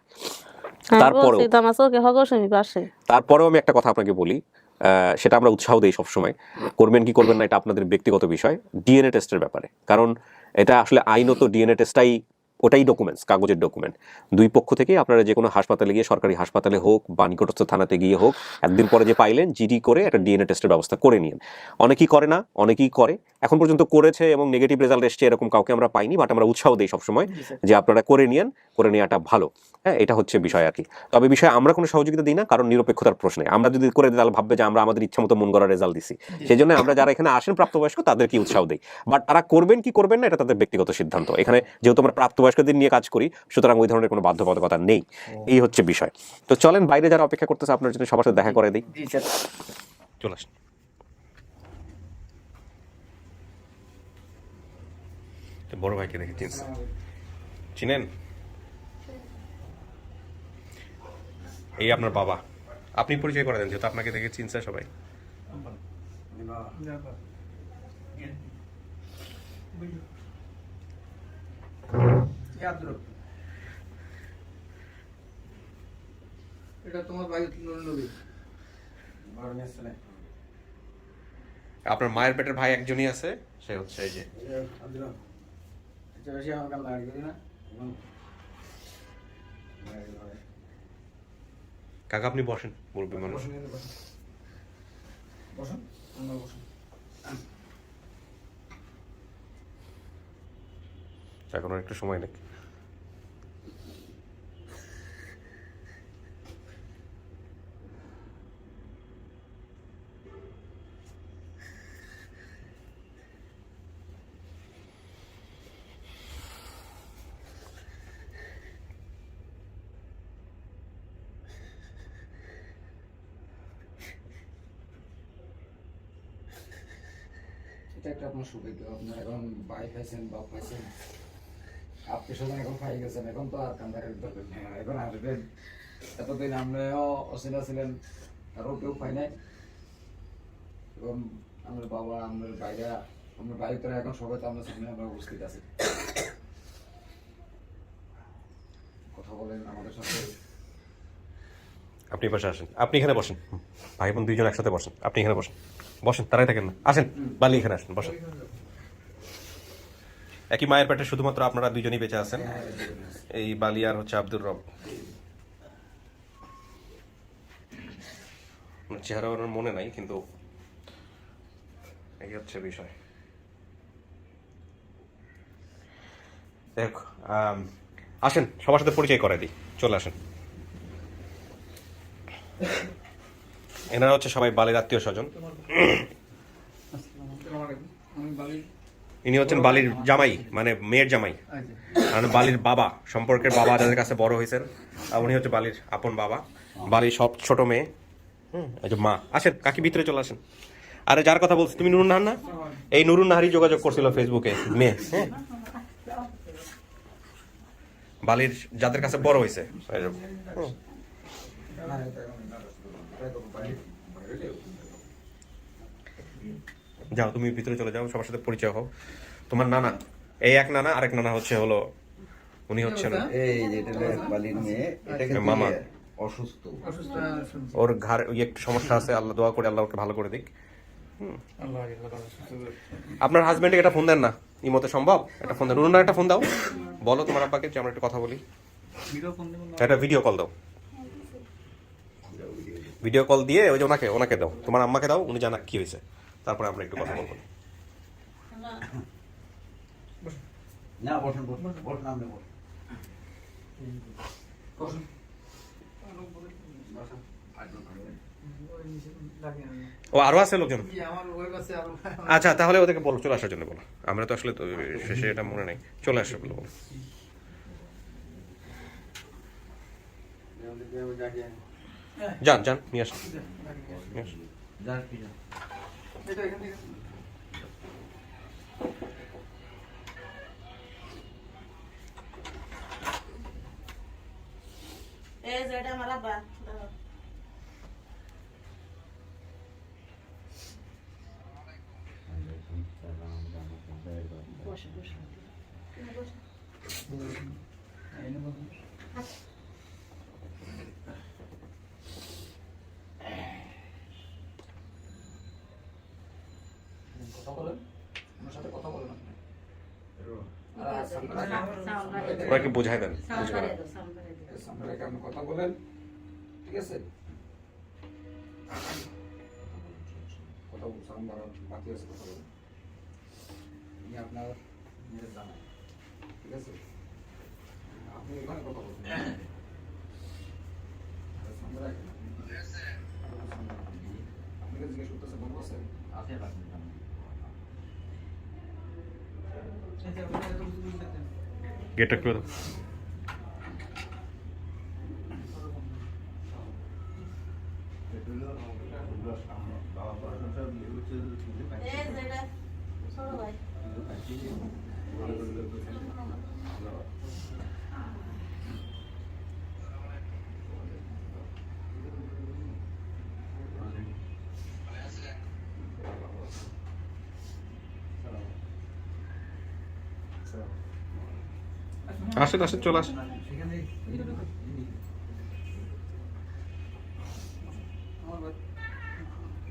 তারপরেও আমি একটা কথা আপনাকে বলি, সেটা আমরা উৎসাহ দেই সবসময়, করবেন কি করবেন না এটা আপনাদের ব্যক্তিগত বিষয়, ডিএনএ টেস্টের ব্যাপারে। কারণ এটা আসলে আইনত ডিএনএ টেস্টটাই, ওটাই ডকুমেন্টস, কাগজের ডকুমেন্ট। দুই পক্ষ থেকে আপনারা যে কোনো হাসপাতালে গিয়ে, সরকারি হাসপাতালে হোক বা নিকটস্থ থানাতে গিয়ে হোক, একদিন পরে যে পাইলেন জিডি করে একটা ডিএনএ টেস্টের ব্যবস্থা করে নিন। অনেকেই করে না, অনেকেই করে, এখন পর্যন্ত করেছে এবং নেগেটিভ রেজাল্ট এসছে এরকম কাউকে আমরা পাইনি, বাট আমরা উৎসাহ দিই সবসময় যে আপনারা করে নিন, করে নেওয়াটা ভালো। হ্যাঁ, এটা হচ্ছে বিষয় আর কি। তবে বিষয়ে আমরা কোনো সহযোগিতা দিই না, কারণ নিরপেক্ষতার প্রশ্নে। আমরা যদি করে দিই তাহলে ভাববে যে আমরা আমাদের ইচ্ছা মতো মন করা রেজাল্ট দিছি। সেই জন্য আমরা যারা এখানে আসেন প্রাপ্তবয়স্ক তাদেরকে উৎসাহ দিই, বাট তারা করবেন কি করবেন না এটা তাদের ব্যক্তিগত সিদ্ধান্ত। এখানে যেহেতু আমরা প্রাপ্তবয়স্কদের নিয়ে কাজ করি, সুতরাং ওই ধরনের কোনো বাধ্যবাধকতা নেই, এই হচ্ছে বিষয়। তো চলেন, বাইরে যারা অপেক্ষা করতেছে আপনার জন্য সবার সাথে দেখা করে দিই। চলে আসেন। বড় ভাইকে দেখে চিনেন? এই আপনার বাবা, আপনি পরিচয় করে দেন, যেহেতু আপনাকে দেখে চিনছে সবাই। আপনার মায়ের পেটের ভাই একজনই আছে, সে হচ্ছে এই যে কাকা। আপনি বসেন, মুরব্বী মানুষ। এখন একটু সময় নাকি? এটা একটা আপনার সৌভাগ্য, আপনার এখন ভাই পাইছেন, বাপ পাইছেন, আত্মীয় স্বজন এখন পাই গেছেন, এখন তো আর কান্দারের দরকার নেই, এখন আসবেন। এতদিন আপনিও অচেনা ছিলেন, আরও কেউ পাই নাই। এবং আমার বাবা, আমার ভাইরা, আমার বাড়িতে এখন সবাই তো আপনার সামনে আমরা উপস্থিত আছি। কথা বলেন আমাদের সাথে। আপনি পাশে আসেন, আপনি এখানে বসেন, ভাই বোন দুইজন একসাথে বসেন, আপনি এখানে বসেন, বসেন, তারাই থাকেন না, আসেন বালি এখানে আসেন, বসেন। একই মায়ের পেটে শুধুমাত্র আপনারা দুইজনই বেঁচে আছেন, এই বালি আর হচ্ছে আব্দুর রব। চেহারা ওনার মনে নাই, কিন্তু এই হচ্ছে বিষয়। দেখ, আসেন সবার সাথে পরিচয় করাই দিই, চলে আসেন। এনারা হচ্ছে সবাই বালির আত্মীয় স্বজন। ইনি হচ্ছেন বালির জামাই, মানে মেয়ের জামাই, মানে বালির বাবা, সম্পর্কের বাবা যাদের কাছে বড় হয়েছেন, আর উনি হচ্ছে বালির আপন বাবা, বালির সব ছোট মেয়ে। এই যে মা। আসেন কাকি, ভিতরে চলে আসেন। আরে যার কথা বলছি তুমি নুরুন নাহার না? এই নুরুন নাহারই যোগাযোগ করছিল ফেসবুকে, মেয়ে। হ্যাঁ, বালির যাদের কাছে বড় হয়েছে। যাও তুমি ভিতরে চলে যাও, সবার সাথে পরিচয় হও। তোমার নানা, এই এক নানা, আরেক নানা হচ্ছে হলো উনি হচ্ছেন এই যেটা বালির মেয়ে, এটা কিন্তু মামা। অসুস্থ। ওর ঘর একটু সমস্যা আছে, আল্লাহ দোয়া করে আল্লাহ ওকে ভালো করে দিক। আপনার হাজবেন্ডকে একটা ফোন দেন না, ইমতে সম্ভব? একটা ফোন দেন, নুরুন একটা ফোন দাও, বলো তোমার আব্বাকে যে আমরা একটু কথা বলি। একটা ভিডিও কল দাও, ভিডিও কল দিয়ে ওই যে ওনাকে দাও, তোমার আম্মাকে দাও, উনি জানা কি হয়েছে, তারপরে আমরা একটু কথা বলবো। না বসেন, বসেন আপনি বসেন। ও আরো আছে লোকজন? আচ্ছা তাহলে ওদেরকে বলো চলে আসার জন্য বলো, আমরা তো আসলে শেষে এটা মনে নেই, চলে আসো বলো। যান যান, নিয়ে আসুন। এই যে এটা আমার আব্বা। কথা বলেন, আমার সাথে কথা বলেন আপনি। ওনাকে বোঝাই দেন, সামনে রেখে আপনি কথা বলেন, ঠিক আছে? কথা বলছেন, আমার বাকি আছে, কথা বলেন। আমি আপনার মেয়ের জানাই, ঠিক আছে? আপনি এখানে কথা বলবেন। সামনে রাখেন। আপনাকে জিজ্ঞেস করতেছে, বলবো স্যার? গেটটা খুলে দাও। এই যে এটা ছোট ভাই। আসেন আসেন, চলে আসেন,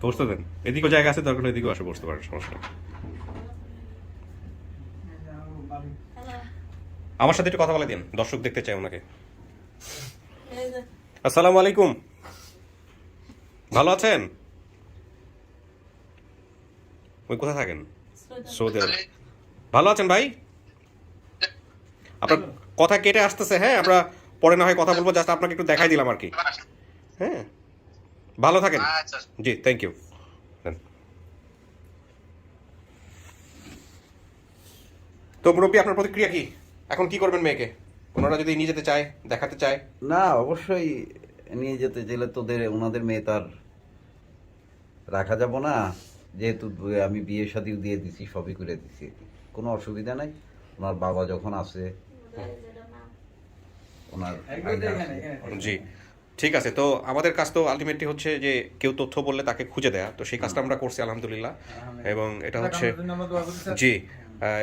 বসতে দেন। এদিকেও জায়গা আছে, দরকার এদিকেও আসে, বসতে পারেন, সমস্যা নেই। আমার সাথে একটু কথা বলে দিন, দর্শক দেখতে চাই ওনাকে। আসসালামু আলাইকুম, ভালো আছেন? ওই কোথায় থাকেন? সৌদি আরব। ভালো আছেন ভাই? আপনার কথা কেটে আসতেছে, হ্যাঁ আমরা পরে না হয় কথা বলবো, জাস্ট আপনাকে একটু দেখাই দিলাম আর কি। হ্যাঁ, ভালো থাকেন। জি, থ্যাংক ইউ। তো মুরব্বী, আপনার প্রতিক্রিয়া কি? এখন কি করবেন মেয়েকে? ওনারা যদি নিয়ে যেতে চায়, দেখাতে চায়? না অবশ্যই নিয়ে যেতে গেলে ওনাদের মেয়ে তার রাখা যাব না। যেহেতু আমি বিয়ে শাদিও দিয়ে দিছি, সবই করে দিছি, কোনো অসুবিধা নাই। ওনার বাবা যখন আছে, ওনার আইডা আছে। জি, ঠিক আছে। তো আমাদের কাজ তো আলটিমেটলি হচ্ছে যে কেউ তথ্য বললে তাকে খুঁজে দেয়া, তো সেই কাজটা আমরা করছি আলহামদুলিল্লাহ। এবং এটা হচ্ছে জি,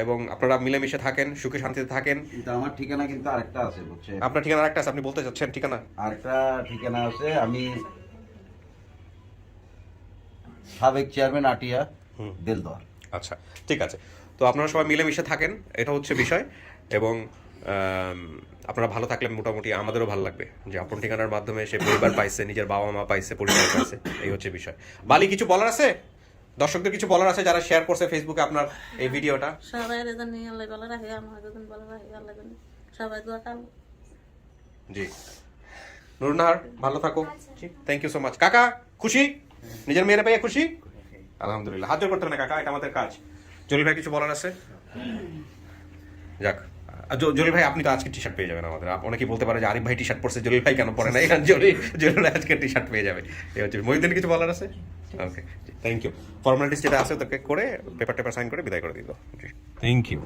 এবং আপনারা মিলেমিশে থাকেন, সুখে শান্তিতে থাকেন। কিন্তু আমার ঠিকানা কিন্তু আরেকটা আছে, বুঝছেন? আপনার ঠিকানা আরেকটা আছে, আপনি বলতে চাচ্ছেন ঠিকানা? আরেকটা ঠিকানা আছে, আমি সাবেক চেয়ারম্যান আটিয়া বেলদর। আচ্ছা, ঠিক আছে। তো আপনারা সবাই মিলেমিশে থাকেন, এটা হচ্ছে বিষয়। এবং আপনারা ভালো থাকলে মোটামুটি আমাদেরও ভালো লাগবে যে আপন ঠিকানার মাধ্যমে সে পরিবার পাইছে, নিজের বাবা মা পাইছে, পরিবার পাইছে, এই হচ্ছে বিষয়। বালি, কিছু বলার আছে? দর্শকদের কিছু বলার আছে যারা শেয়ার করছে ফেসবুকে আপনার এই ভিডিওটা? সবাই জানি আল্লাহ ভালো রাখে, আমার যদি ভালো রাখে আল্লাহ জানি, সবাই দোয়া করবো। জি, নুরনাহার ভালো থাকো। জি, থ্যাংক ইউ সো মাচ। কাকা খুশি? নিজের মেয়েরা পেয়ে খুশি? আলহামদুলিল্লাহ। হাত জোর করতে হবে না কাকা, এটা আমাদের কাজ। জলিল ভাই কিছু বলার আছে? যাক, জলিল ভাই আপনি তো আজকে টি শার্ট পেয়ে যাবেন আমাদের। অনেকেই বলতে পারে যে আরিফ ভাই টি শার্ট পরছে, জলিল ভাই কেন পরে না? জলিল ভাই আজকে টি শার্ট পেয়ে যাবে। এই হচ্ছে। মহিউদ্দিন কিছু বলার আছে? ওকে, থ্যাংক ইউ। ফর্মালিটিস যেটা আছে ওদেরকে করে পেপার টেপার সাইন করে বিদায় করে দিল। Thank you.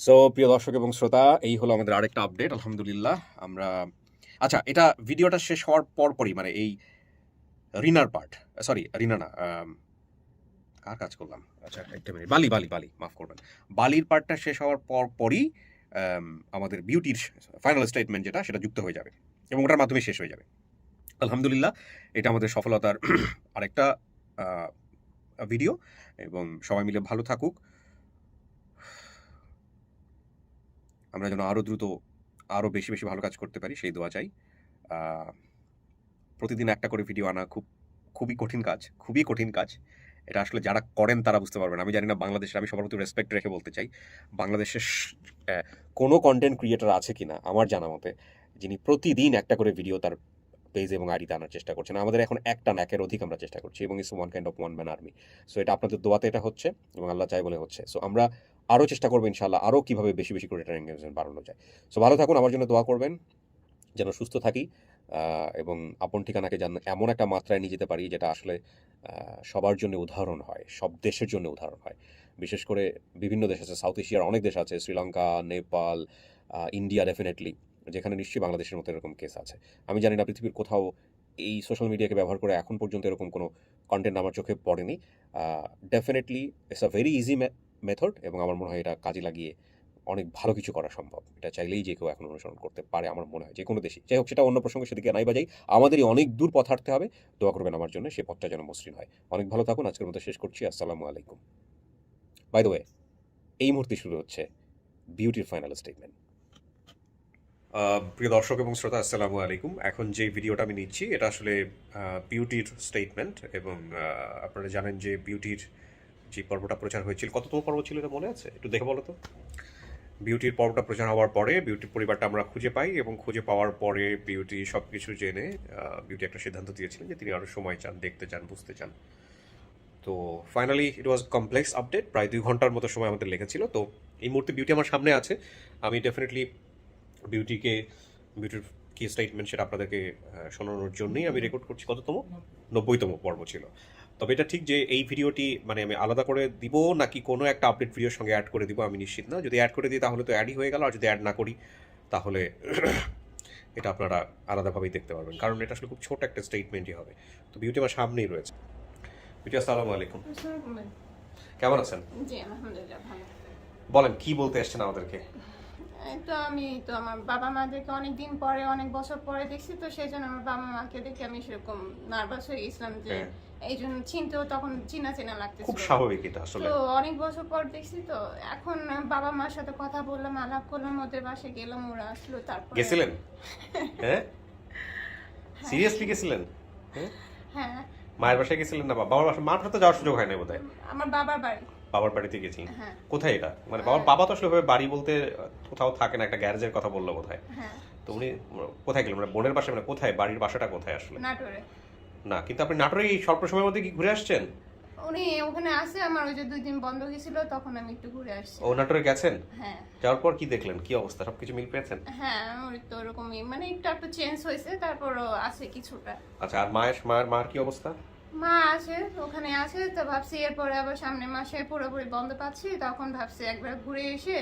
সো প্রিয় দর্শক এবং শ্রোতা, এই হলো আমাদের আরেকটা আপডেট আলহামদুলিল্লাহ। আমরা আচ্ছা, এটা ভিডিওটা শেষ হওয়ার পরই, মানে এই রিনার পার্ট, সরি রিনা না, কার কাজ করলাম? আচ্ছা একটা মিনিট, বালি, মাফ করবেন। বালির পার্টটা শেষ হওয়ার পরই আমাদের বিউটির ফাইনাল স্টেটমেন্ট যেটা, সেটা যুক্ত হয়ে যাবে এবং ওটার মাধ্যমে শেষ হয়ে যাবে আলহামদুলিল্লাহ। এটা আমাদের সফলতার আরেকটা ভিডিও, এবং সবাই মিলে ভালো থাকুক। আমরা যেন আরও দ্রুত আরও বেশি বেশি ভালো কাজ করতে পারি, সেই দোয়া চাই। প্রতিদিন একটা করে ভিডিও আনা খুবই কঠিন কাজ। এটা আসলে যারা করেন তারা বুঝতে পারবেন। আমি জানি না বাংলাদেশের, আমি সবার প্রতি রেসপেক্ট রেখে বলতে চাই, বাংলাদেশের কোনো কন্টেন্ট ক্রিয়েটর আছে কিনা আমার জানা মতে যিনি প্রতিদিন একটা করে ভিডিও তার পেজ এবং আইডিতে আনার চেষ্টা করছেন। আমাদের এখন একটা না, একের অধিক আমরা চেষ্টা করছি, এবং it's one kind of one man army. So এটা আপনাদের দোয়াতে এটা হচ্ছে, এবং আল্লাহ চাই বলে হচ্ছে। সো আমরা আরও চেষ্টা করবো ইনশাআল্লাহ, আরও কীভাবে বেশি বেশি করে এটার এনগেজমেন্ট বাড়ানো যায়। সো ভালো থাকুন, আমার জন্য দোয়া করবেন যেন সুস্থ থাকি, এবং আপন ঠিকানাকে যেন এমন একটা মাত্রায় নিয়ে যেতে পারি যেটা আসলে সবার জন্য উদাহরণ হয়, সব দেশের জন্য উদাহরণ হয়। বিশেষ করে বিভিন্ন দেশ আছে, সাউথ এশিয়ার অনেক দেশ আছে, শ্রীলঙ্কা, নেপাল, ইন্ডিয়া ডেফিনেটলি, যেখানে নিশ্চয়ই বাংলাদেশের মতো এরকম কেস আছে। আমি জানি না পৃথিবীর কোথাও এই সোশ্যাল মিডিয়াকে ব্যবহার করে এখন পর্যন্ত এরকম কোনো কন্টেন্ট আমার চোখে পড়েনি। Definitely it's a very easy method, এবং আমার মনে হয় এটা কাজে লাগিয়ে অনেক ভালো কিছু করা সম্ভব। এটা চাইলেই যে কেউ এখন অনুসরণ করতে পারে আমার মনে হয়, যে কোনো দেশে। যাই হোক, সেটা অন্য প্রসঙ্গে, সেদিকে নাই বাজাই। আমাদেরই অনেক দূর পথ হাঁটতে হবে, দোয়া করবেন আমার জন্য, সে পথটা যেন মসৃণ হয়। অনেক ভালো থাকুন, আজকের মতো শেষ করছি। আসসালামু আলাইকুম। বাই দ্য ওয়ে, এই মুহূর্তে শুরু হচ্ছে বিউটির ফাইনাল স্টেটমেন্ট। প্রিয় দর্শক এবং শ্রোতা, আসসালামু আলাইকুম। এখন যে ভিডিওটা আমি নিচ্ছি এটা আসলে বিউটির স্টেটমেন্ট, এবং আপনারা জানেন যে বিউটির যে পর্বটা প্রচার হয়েছিল, কততম পর্ব ছিল এটা মনে আছে? একটু দেখে বলো তো। বিউটির পর্বটা প্রচার হওয়ার পরে বিউটির পরিবারটা আমরা খুঁজে পাই, এবং খুঁজে পাওয়ার পরে বিউটি সব কিছু জেনে বিউটি একটা সিদ্ধান্ত দিয়েছিলেন যে তিনি আরও সময় চান, দেখতে চান, বুঝতে চান। তো ফাইনালি ইট ওয়াজ কমপ্লেক্স আপডেট, প্রায় 2 ঘন্টার মতো সময় আমাদের লেগেছিল। তো এই মুহূর্তে বিউটি আমার সামনে আছে। আমি ডেফিনেটলি বিউটির কি স্টেটমেন্ট সেটা আপনাদেরকে শোনানোর জন্যই আমি রেকর্ড করছি। কততম? 90তম পর্ব ছিল। তবে এটা ঠিক যে এই ভিডিওটি মানে আমি আলাদা করে দিব নাকি কোনো একটা আপডেট ভিডিওর সঙ্গে অ্যাড করে দিব আমি নিশ্চিত না। যদি অ্যাড করে দিই তাহলে তো অ্যাডই হয়ে গেল, আর যদি অ্যাড না করি তাহলে এটা আপনারা আলাদাভাবেই দেখতে পারবেন, কারণ এটা আসলে খুব ছোট একটা স্টেটমেন্টই হবে। তো বিউটি আমার সামনেই রয়েছে। বিউটি, আসসালামু আলাইকুম। কেমন আছেন? জি আলহামদুলিল্লাহ ভালো। বলেন কি বলতে এসেছেন আমাদেরকে? আমি তো আমার বাবা মাদেরকে অনেক দিন পরে, অনেক বছর পরে দেখছি, তো সেই জন্য আমার বাবা মাকে দেখে আমি সেরকম নার্ভাস হয়ে গেছিলাম, যে এই জন্য চিনতেও তখন চেনা লাগতেছিল। খুব স্বাভাবিক এটা আসলে। তো অনেক বছর পর দেখছি, তো এখন বাবা মার সাথে কথা বললাম, আলাপ করলাম, ওদের বাসায় গেলাম, ওরা আসলো। তারপর গেছিলেন? হ্যাঁ, সিরিয়াসলি গেছিলেন? হ্যাঁ। মায়ের বাসায় গেছিলেন না বাবার বাসায়? মার তো যাওয়ার সুযোগ হয় না বোধহয়। আমার বাবার বাড়ি। বাবার বাড়িতে গেছিলেন? কোথায় এটা? মানে বাবা তো আসলে বাড়ি বলতে কোথাও থাকে না, একটা গ্যারেজের কথা বললো বোধহয়। তো উনি কোথায় গেলেন? মানে বোনের বাসায়, মানে কোথায়? বাড়ির বাসাটা কোথায় আসলে? নাটোরে। না, কিন্তু আপনি নাটোরে এই স্বল্প সময়ের মধ্যে কি ঘুরে আসছেন? উনি ওখানে আসে, আমার ওই যে 2 দিন বন্ধ গেছিল, তখন আমি একটু ঘুরে আসছি। ও নাটোরে গেছেন? হ্যাঁ যাওয়ার পর কি দেখলেন, কি অবস্থা, সবকিছু মিল পেয়েছেন? হ্যাঁ, ওই তো ওরকমই, মানে একটু চেঞ্জ হয়েছে, তারপরও আছে কিছুটা। আচ্ছা, আর মার কি অবস্থা? মা আছে, ওখানে আছে, তো ভাবছি এরপরে আবার সামনের মাসে পুরোপুরি বন্ধ পাচ্ছি, তখন ভাবছি একবার ঘুরে এসে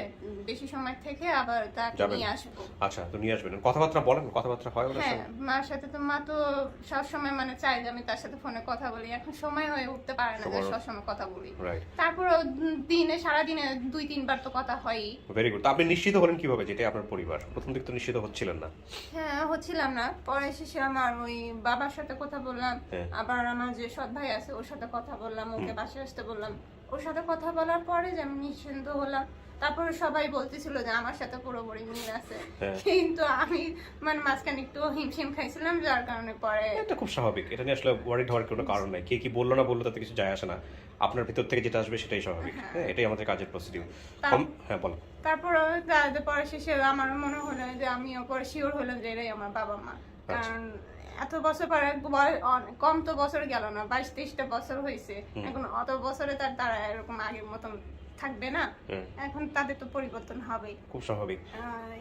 বেশি সময় থেকে আবার তাকে যাবেন? নিয়ে আসবো। আচ্ছা, তো নিয়ে আসবেন। কথাবার্তা বলেন, কথাবার্তা হয় ওনার হ্যাঁ, সঙ্গে? মার সাথে তো মা তো সবসময় মানে চাই যে আমি তার সাথে ফোনে কথা বলি, এখন সময় হয়ে উঠতে পারে না যে সবসময় কথা বলি। রাইট, তারপরও সারাদিনে 2-3 বার তো কথা হয়ই। Very good. তো আপনি নিশ্চিত হলেন কিভাবে যেটা আপনার পরিবার? প্রথম দিক তো নিশ্চিত হচ্ছিলেন না। হ্যাঁ, হচ্ছিলাম না, পরে শেষে আমার ওই বাবার সাথে কথা বললাম, হ্যাঁ। আবার আমার যে সৎ ভাই আছে ওর সাথে কথা বললাম, ওকে বাসায় আসতে বললাম, ওর সাথে কথা বলার পরে যে আমি নিশ্চিন্ত হলাম। তারপরে সবাই বলতেছিল যে আমার সাথে পুরোপুরি মিল আছে, হ্যাঁ। কিন্তু আমি মানে মাঝখানে একটু হিমশিম খাইছিলাম, যার কারণে পরে এটা খুব স্বাভাবিক, এটা নিয়ে আসলে ওয়ারিড হওয়ার কোনো কারণ নাই। কে কি বললো না বললো তাতে কিছু যায় আসে না, আপনার ভিতর থেকে যেটা আসবে সেটাই স্বাভাবিক। হ্যাঁ, এটাই আমাদের কাজের প্রসিডিউর। হ্যাঁ, বলো। তারপরে পরে শেষে আমার মনে হলো যে আমিও পরে শিওর হলাম যে এরাই আমার বাবা মা। কারণ এত বছর পরে কম তো বছর গেল না, 22-23টা বছর হয়েছে, এখন অত বছরে তারা এরকম আগের মতন থাকবে না, এখন তাদের তো পরিবর্তন হবেই, খুব স্বাভাবিক।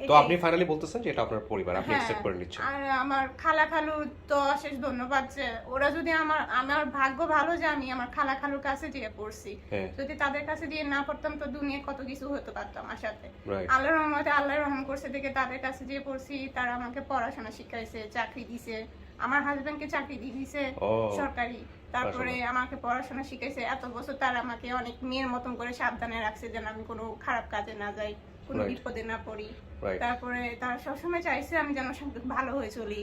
তো আপনি ফাইনালি বলতেছেন যে এটা আপনার পরিবার, আপনি অ্যাকসেপ্ট করে নিচ্ছেন। আর আমার খালা খালু তো অশেষ ধন্যবাদ যে ওরা যদি আমার ভাগ্য ভালো যে আমি আমার খালা খালুর কাছে দিয়ে পড়ছি, যদি তাদের কাছে দিয়ে না পড়তাম তো দুনিয়া কত কিছু হতে পারতো আমার সাথে। আল্লাহর রহমতে আল্লাহ রহম করছে দেখে তাদের কাছে দিয়ে পড়ছি, তারা আমাকে পড়াশোনা শিখাইছে, চাকরি দিছে, আমার হাজবেন্ডকে চাকরি দিয়ে দিছে সরকারি, তারপরে আমাকে পড়াশোনা শিখাইছে। এত বছর তারা আমাকে অনেক মেয়ের মতন করে সাবধানে রাখছে যেন আমি কোনো খারাপ কাজে না যাই, কোনো বিপদে না পড়ি। তারপরে তারা সবসময় চাইছে আমি যেন ভালো হয়ে চলি,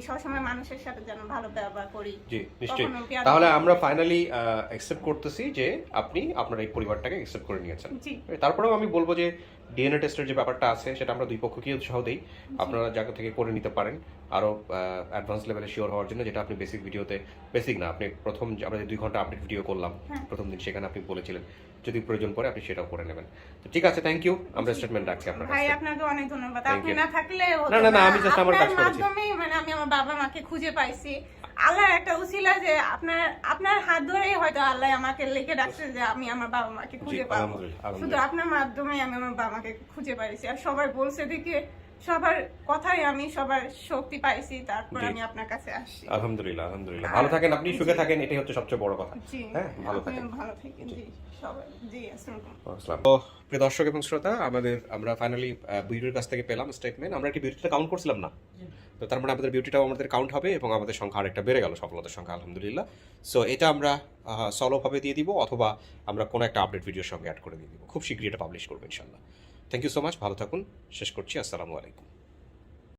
সবসময় মানুষের সাথে যেন ভালো ব্যবহার করি। জি, নিশ্চয়ই। তাহলে আমরা ফাইনালি অ্যাকসেপ্ট করতেছি যে আপনি আপনার এই পরিবারটাকে অ্যাকসেপ্ট করে নিয়েছেন। তারপরেও আমি বলবো যে ডিএনএ টেস্টের যে ব্যাপারটা আছে সেটা আমরা দুই পক্ষকে উৎসাহ দেই, আপনারা জায়গা থেকে করে নিতে পারেন আরো অ্যাডভান্স লেভেলে শিওর হওয়ার জন্য, যেটা আপনি বেসিক ভিডিওতে, বেসিক না, আপনি প্রথম আমরা যে 2 ঘন্টা আপডেট ভিডিও করলাম প্রথম দিন, সেখানে আপনি বলেছিলেন যদি প্রয়োজন পড়ে আপনি সেটাও করে নেবেন। তো ঠিক আছে, থ্যাংক ইউ, আমরা স্টেটমেন্ট রাখছি আপনার ভাই। কাছে। আপনাকে অনেক ধন্যবাদ, আপনি না থাকলে না, আমি জাস্ট আমার কাজ করেছি। মাধ্যমেই মানে আমি আমার বাবা মাকে খুঁজে পাইছি, আল্লাহর একটা উসিলা যে আপনার হাত ধরেই হয়তো আল্লাহ আমাকে লিখে রাখছে যে আমি আমার বাবা মাকে খুঁজে পাবো, শুধু আপনার মাধ্যমে আমি আমার বাবা মাকে খুঁজে পাইছি। আর সবাই বলছে দেখে সবার কথাই আমি সবার শক্তি পাইছি, তারপর আমি আপনার কাছে আসছি। আলহামদুলিল্লাহ, আলহামদুলিল্লাহ। ভালো থাকেন, আপনি সুখে থাকেন, এটাই হচ্ছে সবচেয়ে বড় কথা। হ্যাঁ, ভালো থাকেন। ভালো থাকেন জি সবাই। জি, আসসালামু আলাইকুম। তো প্রিয় দর্শক এবং শ্রোতা, আমরা ফাইনালি বিউটির কাছ থেকে পেলাম স্টেটমেন্ট। আমরা একটি বিউটিটা কাউন্ট করছিলাম না, তো তার মানে আমাদের বিউটিটাও আমাদের কাউন্ট হবে এবং আমাদের সংখ্যা আরেকটা বেড়ে গেল, সফলতার সংখ্যা, আলহামদুলিল্লাহ। সো এটা আমরা সলোভাবে দিয়ে দিব, অথবা আমরা কোনো একটা আপডেট ভিডিওর সঙ্গে অ্যাড করে দিয়ে দিব। খুব শীঘ্রই এটা পাবলিশ করবো ইনশাল্লাহ। থ্যাংক ইউ সো মাচ, ভালো থাকুন। শেষ করছি, আসসালামু আলাইকুম।